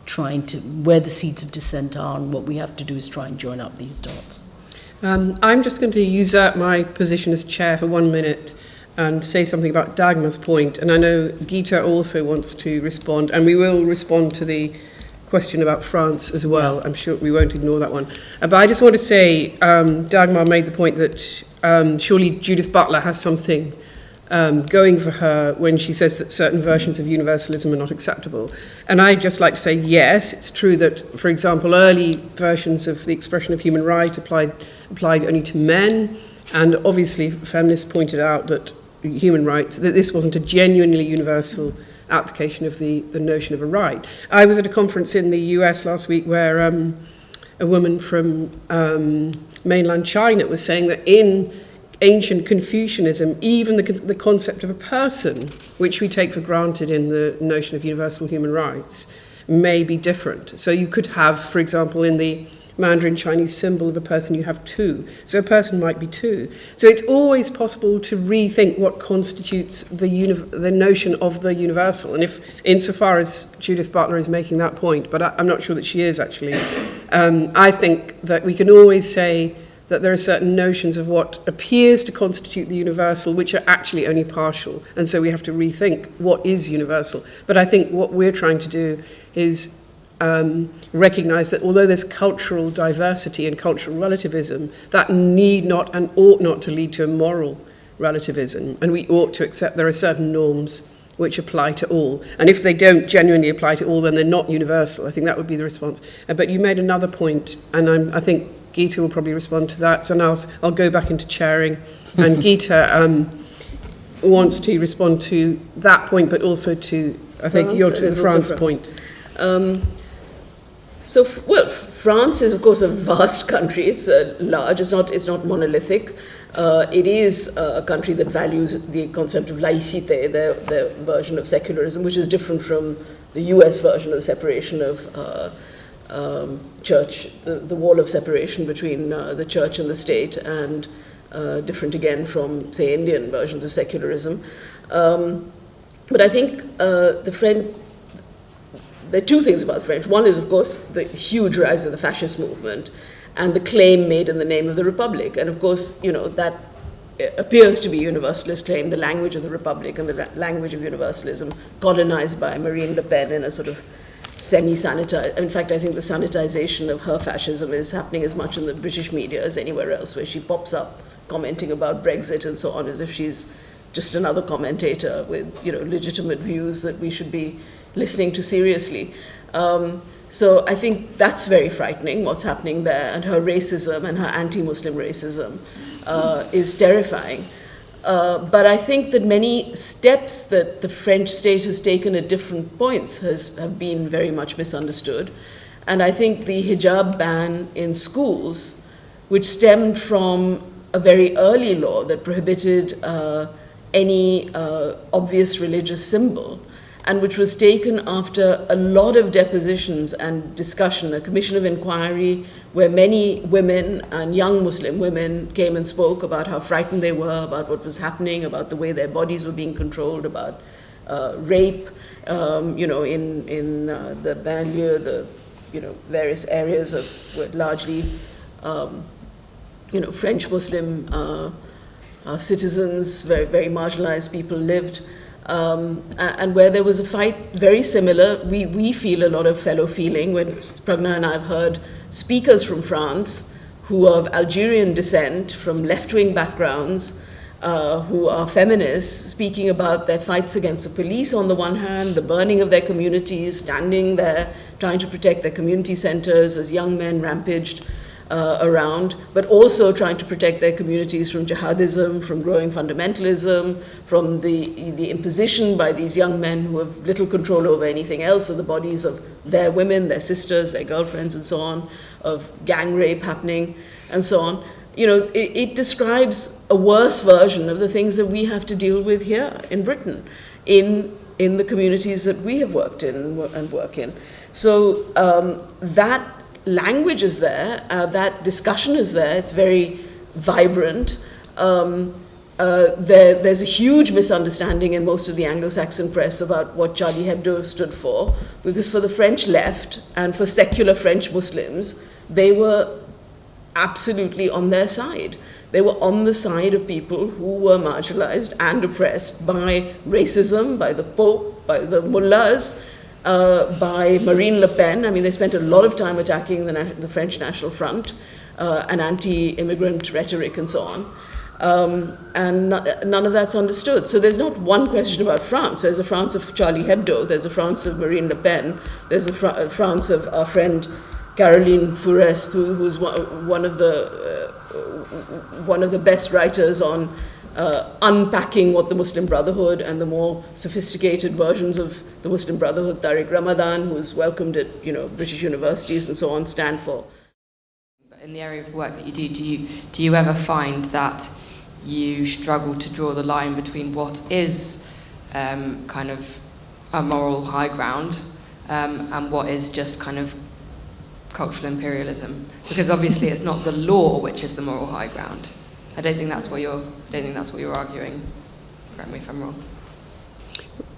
trying to, where the seeds of dissent are, and what we have to do is try and join up these dots. I'm just going to use my position as chair for 1 minute and say something about Dagmar's point. And I know Gita also wants to respond, and we will respond to the question about France as well. I'm sure we won't ignore that one. But I just want to say, Dagmar made the point that surely Judith Butler has something going for her when she says that certain versions of universalism are not acceptable. And I'd just like to say, yes, it's true that, for example, early versions of the expression of human right applied only to men. And obviously, feminists pointed out that human rights, that this wasn't a genuinely universal application of the notion of a right. I was at a conference in the US last week where a woman from mainland China was saying that in ancient Confucianism, even the concept of a person, which we take for granted in the notion of universal human rights, may be different. So you could have, for example, in the Mandarin Chinese symbol of a person, you have two. So a person might be two. So it's always possible to rethink what constitutes the notion of the universal. And if, insofar as Judith Butler is making that point, but I'm not sure that she is actually, I think that we can always say that there are certain notions of what appears to constitute the universal which are actually only partial. And so we have to rethink what is universal. But I think what we're trying to do is recognize that although there's cultural diversity and cultural relativism, that need not and ought not to lead to a moral relativism. And we ought to accept there are certain norms which apply to all. And if they don't genuinely apply to all, then they're not universal. I think that would be the response. But you made another point, and I think Gita will probably respond to that. So now I'll go back into chairing. And Gita wants to respond to that point, but also to, I think, the France point. France is, of course, a vast country. It's large. It's not monolithic. It is a country that values the concept of laïcité, their version of secularism, which is different from the US version of separation of church, the wall of separation between the church and the state, and different again from, say, Indian versions of secularism. But I think the French, there are two things about the French. One is, of course, the huge rise of the fascist movement and the claim made in the name of the Republic. And of course, you know, that appears to be a universalist claim, the language of the Republic and the language of universalism, colonized by Marine Le Pen in a sort of semi-sanitized. In fact, I think the sanitization of her fascism is happening as much in the British media as anywhere else, where she pops up commenting about Brexit and so on, as if she's just another commentator with, you know, legitimate views that we should be listening to seriously. So I think that's very frightening, what's happening there, and her racism and her anti-Muslim racism is terrifying. But I think that many steps that the French state has taken at different points have been very much misunderstood. And I think the hijab ban in schools, which stemmed from a very early law that prohibited any obvious religious symbol, and which was taken after a lot of depositions and discussion, a commission of inquiry where many women and young Muslim women came and spoke about how frightened they were about what was happening, about the way their bodies were being controlled, about rape, you know, in the banlieue, the, you know, various areas of where largely, you know, French Muslim citizens, very, very marginalized people lived. And where there was a fight very similar, we feel a lot of fellow feeling when Pragna and I have heard speakers from France who are of Algerian descent, from left-wing backgrounds, who are feminists, speaking about their fights against the police on the one hand, the burning of their communities, standing there, trying to protect their community centers as young men rampaged around, but also trying to protect their communities from jihadism, from growing fundamentalism, from the imposition by these young men who have little control over anything else of the bodies of their women, their sisters, their girlfriends, and so on, of gang rape happening, and so on. You know, it describes a worse version of the things that we have to deal with here in Britain, in the communities that we have worked in and work in. So that language is there, that discussion is there, it's very vibrant. There's a huge misunderstanding in most of the Anglo-Saxon press about what Charlie Hebdo stood for, because for the French left and for secular French Muslims, they were absolutely on their side. They were on the side of people who were marginalized and oppressed by racism, by the Pope, by the mullahs, by Marine Le Pen. I mean, they spent a lot of time attacking the French National Front and anti-immigrant rhetoric and so on. And none of that's understood. So there's not one question about France. There's a France of Charlie Hebdo, there's a France of Marine Le Pen, there's a France of our friend Caroline Fourest, who's one of the best writers on unpacking what the Muslim Brotherhood and the more sophisticated versions of the Muslim Brotherhood, Tariq Ramadan, who's welcomed at, you know, British universities and so on, stand for. In the area of work that you do you ever find that you struggle to draw the line between what is kind of a moral high ground and what is just kind of cultural imperialism? Because obviously it's not the law which is the moral high ground. I don't think that's what you're arguing. Correct me if I'm wrong.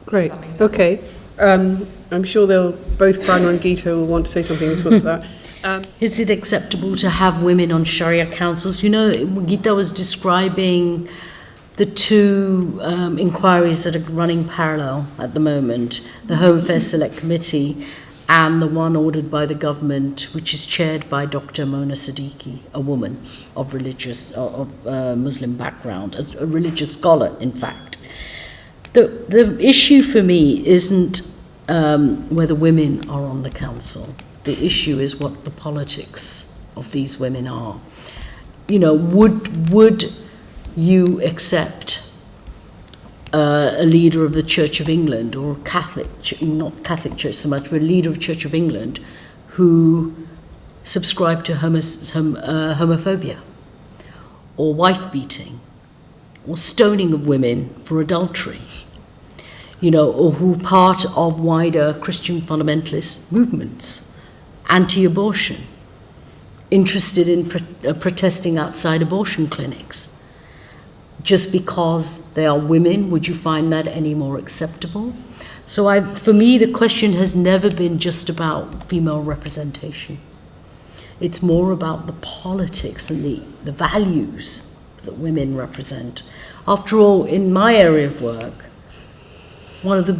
Great. Okay. I'm sure they'll both Prana and Gita will want to say something in response to that. Is it acceptable to have women on Sharia councils? You know, Gita was describing the two inquiries that are running parallel at the moment, the Home Affairs Select Committee and the one ordered by the government, which is chaired by Dr. Mona Siddiqui, a woman of Muslim background, a religious scholar, in fact. The issue for me isn't whether women are on the council. The issue is what the politics of these women are. You know, would you accept a leader of the Church of England, or not Catholic Church so much, but a leader of Church of England who subscribed to homophobia, or wife beating, or stoning of women for adultery, you know, or who part of wider Christian fundamentalist movements, anti-abortion, interested in protesting outside abortion clinics? just because they are women, would you find that any more acceptable? So for me, the question has never been just about female representation. It's more about the politics and the values that women represent. After all, in my area of work, one of the,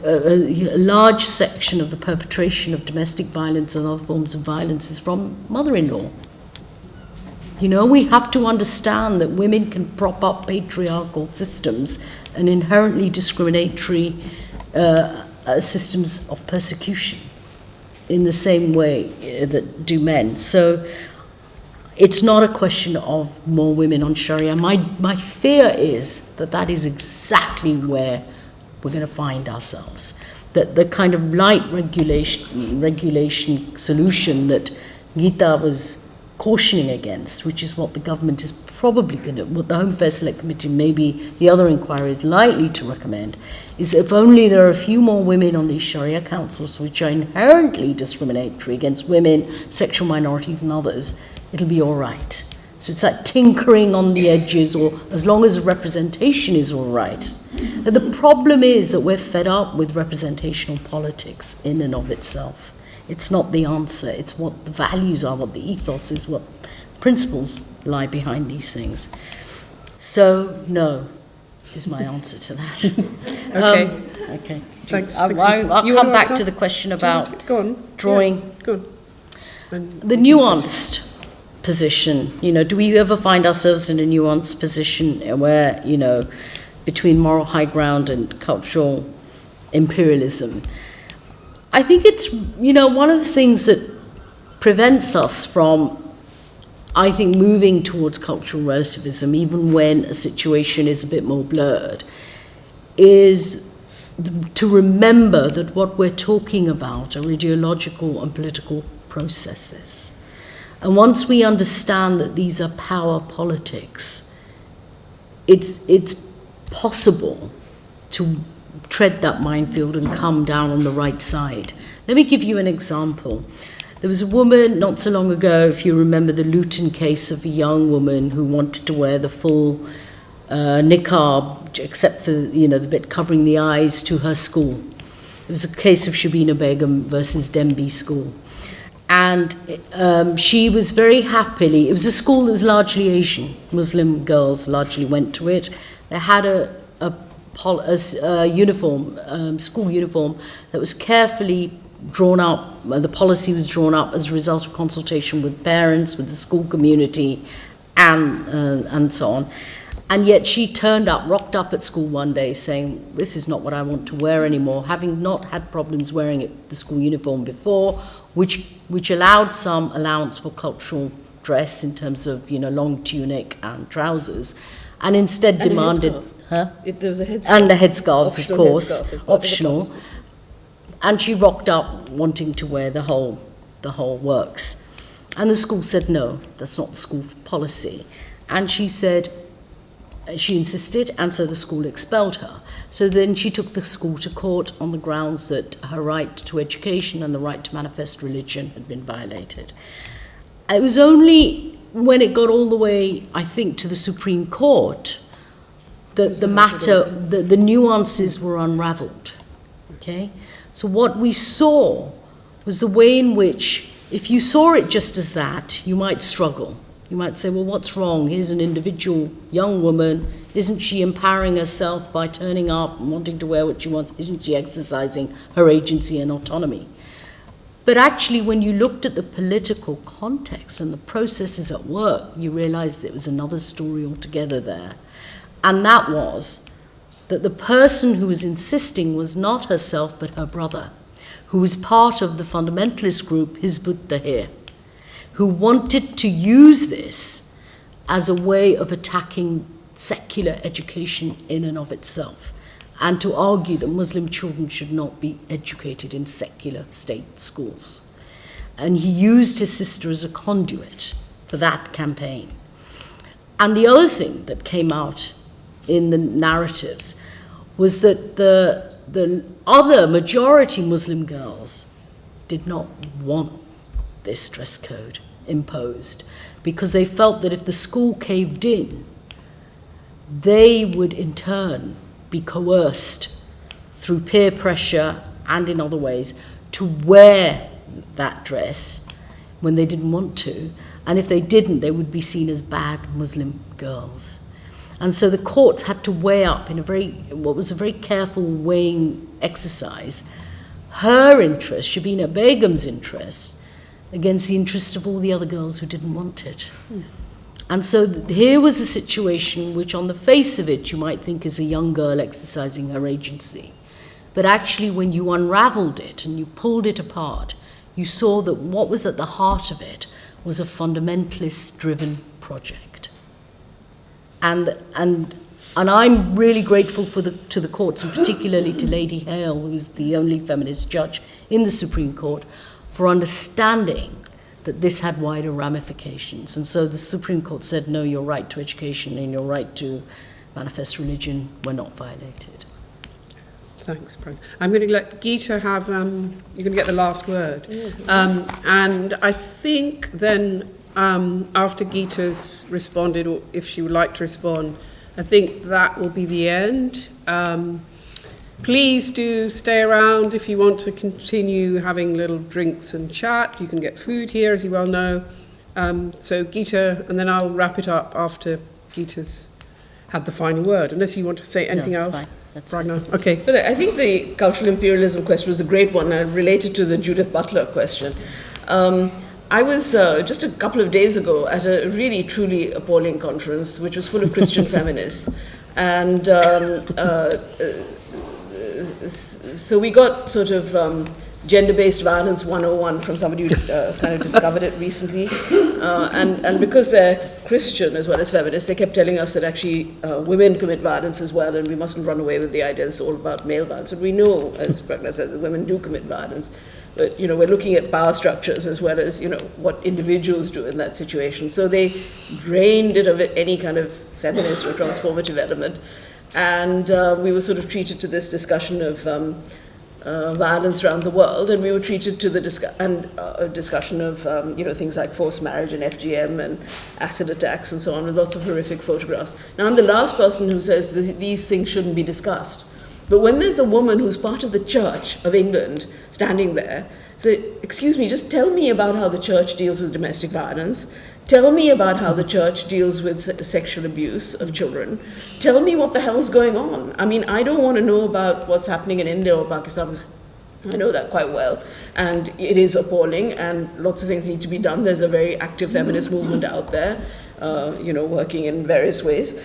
a large section of the perpetration of domestic violence and other forms of violence is from mother-in-law. We have to understand that women can prop up patriarchal systems and inherently discriminatory systems of persecution in the same way that do men. So it's not a question of more women on Sharia. My fear is that is exactly where we're going to find ourselves. That the kind of light regulation solution that Geeta was cautioning against, which is what the government is probably going to, what the Home Affairs Select Committee, maybe the other inquiry is likely to recommend, is if only there are a few more women on these Sharia councils, which are inherently discriminatory against women, sexual minorities and others, it'll be all right. So it's like tinkering on the edges, or as long as representation is all right. But the problem is that we're fed up with representational politics in and of itself. It's not the answer. It's what the values are, what the ethos is, what principles lie behind these things. So, no, is my answer to that. Okay. Okay. Thanks. I'll come back to the question about drawing. Yeah, go on. The nuanced position, do we ever find ourselves in a nuanced position where, between moral high ground and cultural imperialism? I think it's, one of the things that prevents us from, I think, moving towards cultural relativism, even when a situation is a bit more blurred, is to remember that what we're talking about are ideological and political processes. And once we understand that these are power politics, it's possible to tread that minefield and come down on the right side. Let me give you an example. There was a woman not so long ago, if you remember the Luton case of a young woman who wanted to wear the full niqab, except for the bit covering the eyes, to her school. It was a case of Shabina Begum versus Denby School. And she was very happily, it was a school that was largely Asian. Muslim girls largely went to it. They had a uniform, school uniform, that was carefully drawn up. The policy was drawn up as a result of consultation with parents, with the school community, and so on. And yet she rocked up at school one day saying, this is not what I want to wear anymore, having not had problems wearing the school uniform before, which allowed some allowance for cultural dress in terms of, long tunic and trousers, and instead demanded... There was a headscarf. And the headscarves, of course, headscarf optional. And she rocked up wanting to wear the whole works. And the school said, no, that's not the school policy. And she insisted, and so the school expelled her. So then she took the school to court on the grounds that her right to education and the right to manifest religion had been violated. It was only when it got all the way, I think, to the Supreme Court that the nuances were unraveled. Okay? So what we saw was the way in which, if you saw it just as that, you might struggle. You might say, well, what's wrong? Here's an individual young woman. Isn't she empowering herself by turning up and wanting to wear what she wants? Isn't she exercising her agency and autonomy? But actually, when you looked at the political context and the processes at work, you realized it was another story altogether there. And that was that the person who was insisting was not herself, but her brother, who was part of the fundamentalist group Hizb ut-Tahrir, who wanted to use this as a way of attacking secular education in and of itself, and to argue that Muslim children should not be educated in secular state schools. And he used his sister as a conduit for that campaign. And the other thing that came out in the narratives was that the other majority Muslim girls did not want this dress code imposed, because they felt that if the school caved in, they would in turn be coerced through peer pressure and in other ways to wear that dress when they didn't want to, and if they didn't, they would be seen as bad Muslim girls. And so the courts had to weigh up in what was a very careful weighing exercise, her interest, Shabina Begum's interest, against the interest of all the other girls who didn't want it. And so here was a situation which on the face of it you might think is a young girl exercising her agency. But actually when you unraveled it and you pulled it apart, you saw that what was at the heart of it was a fundamentalist-driven project. And I'm really grateful to the courts, and particularly to Lady Hale, who is the only feminist judge in the Supreme Court, for understanding that this had wider ramifications. And so the Supreme Court said, no, your right to education and your right to manifest religion were not violated. Thanks, Brian. I'm going to let Geeta have, you're going to get the last word. And I think then after Geeta's responded, or if she would like to respond, I think that will be the end. Please do stay around if you want to continue having little drinks and chat. You can get food here, as you well know. So Geeta, and then I'll wrap it up after Geeta's had the final word, unless you want to say anything else. Fine. That's right now. Okay. But I think the cultural imperialism question was a great one, related to the Judith Butler question. I was just a couple of days ago at a really, truly appalling conference, which was full of Christian feminists. And so we got sort of gender-based violence 101 from somebody who kind of discovered it recently. And because they're Christian as well as feminists, they kept telling us that actually women commit violence as well, and we mustn't run away with the idea it's all about male violence. And we know, as Pragna said, that women do commit violence. But, you know, we're looking at power structures as well as, you know, what individuals do in that situation. So they drained it of any kind of feminist or transformative element. And we were sort of treated to this discussion of violence around the world, and we were treated to the discussion of you know, things like forced marriage and FGM and acid attacks and so on, with lots of horrific photographs. Now, I'm the last person who says these things shouldn't be discussed. But when there's a woman who's part of the Church of England standing there, say, excuse me, just tell me about how the Church deals with domestic violence. Tell me about how the Church deals with sexual abuse of children. Tell me what the hell's going on. I mean, I don't want to know about what's happening in India or Pakistan. I know that quite well. And it is appalling, and lots of things need to be done. There's a very active feminist movement out there, you know, working in various ways.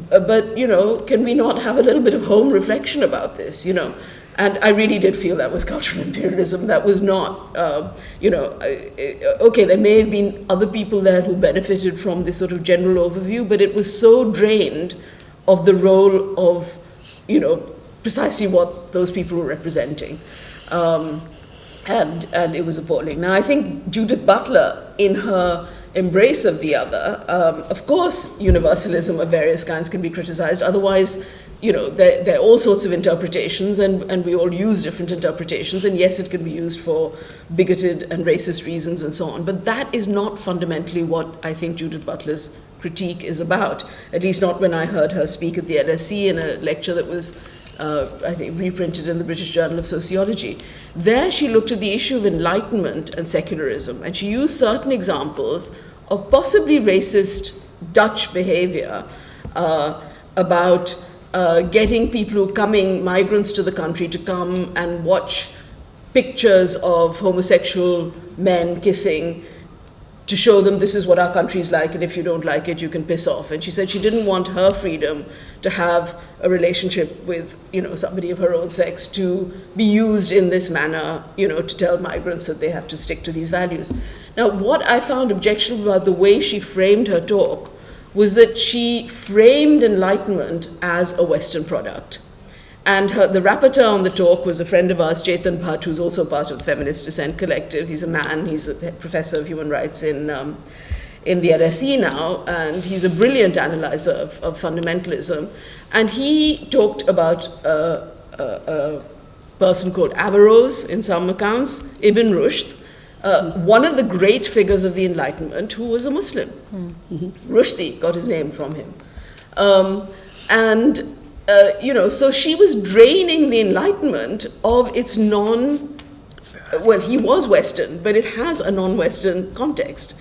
But, you know, can we not have a little bit of home reflection about this, you know? And I really did feel that was cultural imperialism. That was not, you know, okay, there may have been other people there who benefited from this sort of general overview, but it was so drained of the role of, you know, precisely what those people were representing. And it was appalling. Now, I think Judith Butler, in her embrace of the other, of course, universalism of various kinds can be criticized. Otherwise, you know, there are all sorts of interpretations, and we all use different interpretations, and yes, it can be used for bigoted and racist reasons and so on, but that is not fundamentally what I think Judith Butler's critique is about, at least not when I heard her speak at the LSE in a lecture that was, I think, reprinted in the British Journal of Sociology. There she looked at the issue of enlightenment and secularism, and she used certain examples of possibly racist Dutch behavior about getting people who are coming, migrants to the country, to come and watch pictures of homosexual men kissing, to show them this is what our country is like, and if you don't like it, you can piss off. And she said she didn't want her freedom to have a relationship with, you know, somebody of her own sex to be used in this manner, you know, to tell migrants that they have to stick to these values. Now, what I found objectionable about the way she framed her talk was that she framed enlightenment as a Western product. And the rapporteur on the talk was a friend of ours, Chetan Bhatt, who's also part of the Feminist Dissent Collective. He's a man, he's a professor of human rights in the LSE now, and he's a brilliant analyzer of fundamentalism. And he talked about a person called Averroes, in some accounts, Ibn Rushd, one of the great figures of the Enlightenment, who was a Muslim. Rushdie got his name from him. So she was draining the Enlightenment of its well, he was Western, but it has a non-Western context.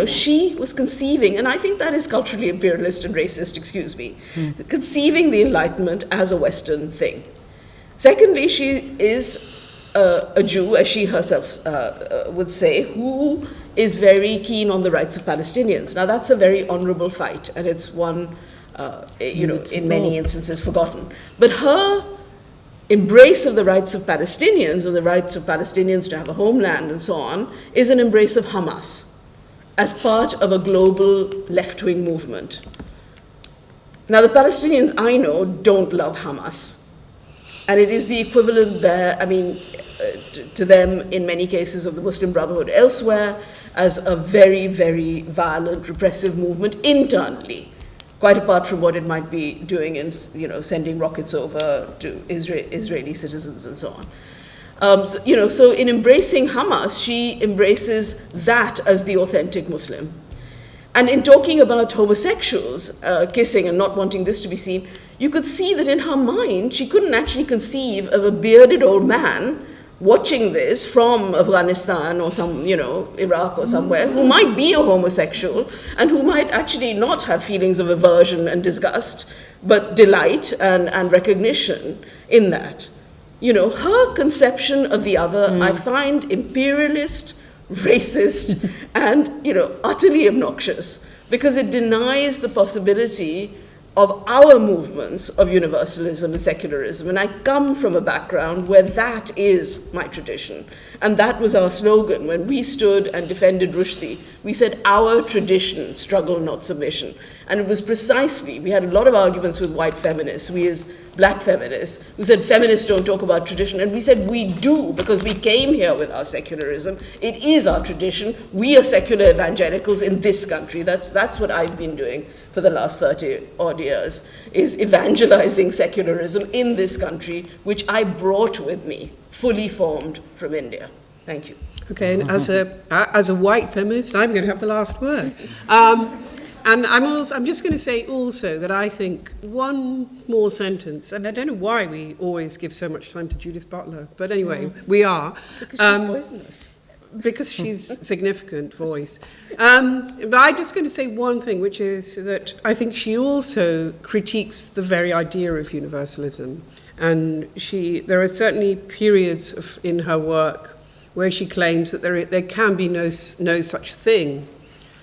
She was conceiving, and I think that is culturally imperialist and racist, conceiving the Enlightenment as a Western thing. Secondly, she is a Jew, as she herself would say, who is very keen on the rights of Palestinians. Now, that's a very honorable fight, and it's one, in many instances forgotten. But her embrace of the rights of Palestinians, and the rights of Palestinians to have a homeland and so on, is an embrace of Hamas as part of a global left-wing movement. Now, the Palestinians I know don't love Hamas. And it is the equivalent there, to them in many cases of the Muslim Brotherhood elsewhere, as a very, very violent, repressive movement internally, quite apart from what it might be doing in, sending rockets over to Israeli citizens and so on. So in embracing Hamas, she embraces that as the authentic Muslim. And in talking about homosexuals kissing and not wanting this to be seen, you could see that in her mind, she couldn't actually conceive of a bearded old man watching this from Afghanistan or some, Iraq or somewhere, who might be a homosexual and who might actually not have feelings of aversion and disgust, but delight and recognition in that. Her conception of the other, I find imperialist, racist, and, utterly obnoxious, because it denies the possibility of our movements of universalism and secularism. And I come from a background where that is my tradition. And that was our slogan when we stood and defended Rushdie. We said, our tradition, struggle, not submission. And it was precisely, we had a lot of arguments with white feminists, we as black feminists, who said feminists don't talk about tradition. And we said we do, because we came here with our secularism. It is our tradition. We are secular evangelicals in this country. That's what I've been doing for the last 30 odd years, is evangelizing secularism in this country, which I brought with me, fully formed from India. Thank you. Okay, and as a white feminist, I'm going to have the last word. And I'm just going to say also that I think one more sentence, and I don't know why we always give so much time to Judith Butler, but anyway, we are. Because she's poisonous. Because she's a significant voice. But I'm just going to say one thing, which is that I think she also critiques the very idea of universalism. And there are certainly periods in her work where she claims that there can be no such thing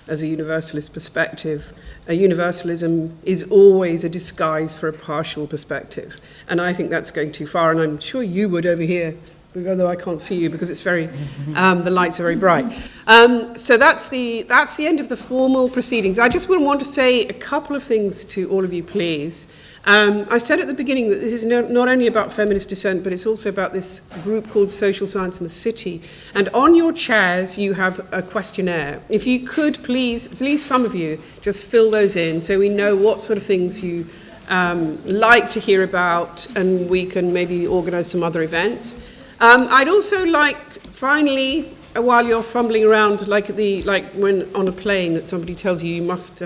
as a universalist perspective. A universalism is always a disguise for a partial perspective. And I think that's going too far, and I'm sure you would over here, although I can't see you because it's very, the lights are very bright. So that's the end of the formal proceedings. I just want to say a couple of things to all of you, please. I said at the beginning that this is not only about feminist dissent, but it's also about this group called Social Science in the City. And on your chairs, you have a questionnaire. If you could please, at least some of you, just fill those in so we know what sort of things you like to hear about, and we can maybe organize some other events. I'd also like, finally, while you're fumbling around, like when on a plane that somebody tells you must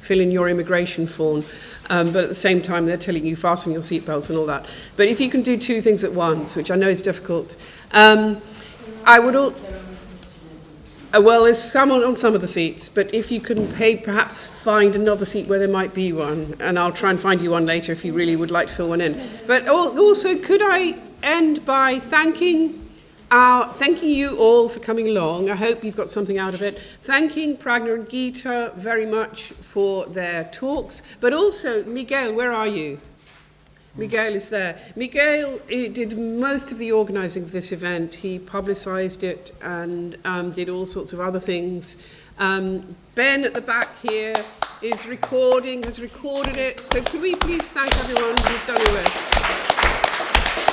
fill in your immigration form, but at the same time they're telling you fasten your seatbelts and all that. But if you can do two things at once, which I know is difficult, I would well, there's some on some of the seats, but if you can perhaps find another seat where there might be one, and I'll try and find you one later if you really would like to fill one in. But also, could I end by thanking you all for coming along. I hope you've got something out of it. Thanking Pragna and Geeta very much for their talks, but also, Miguel, where are you? Miguel is there. Miguel did most of the organizing of this event. He publicized it and did all sorts of other things. Ben at the back here has recorded it. So could we please thank everyone who's done all this?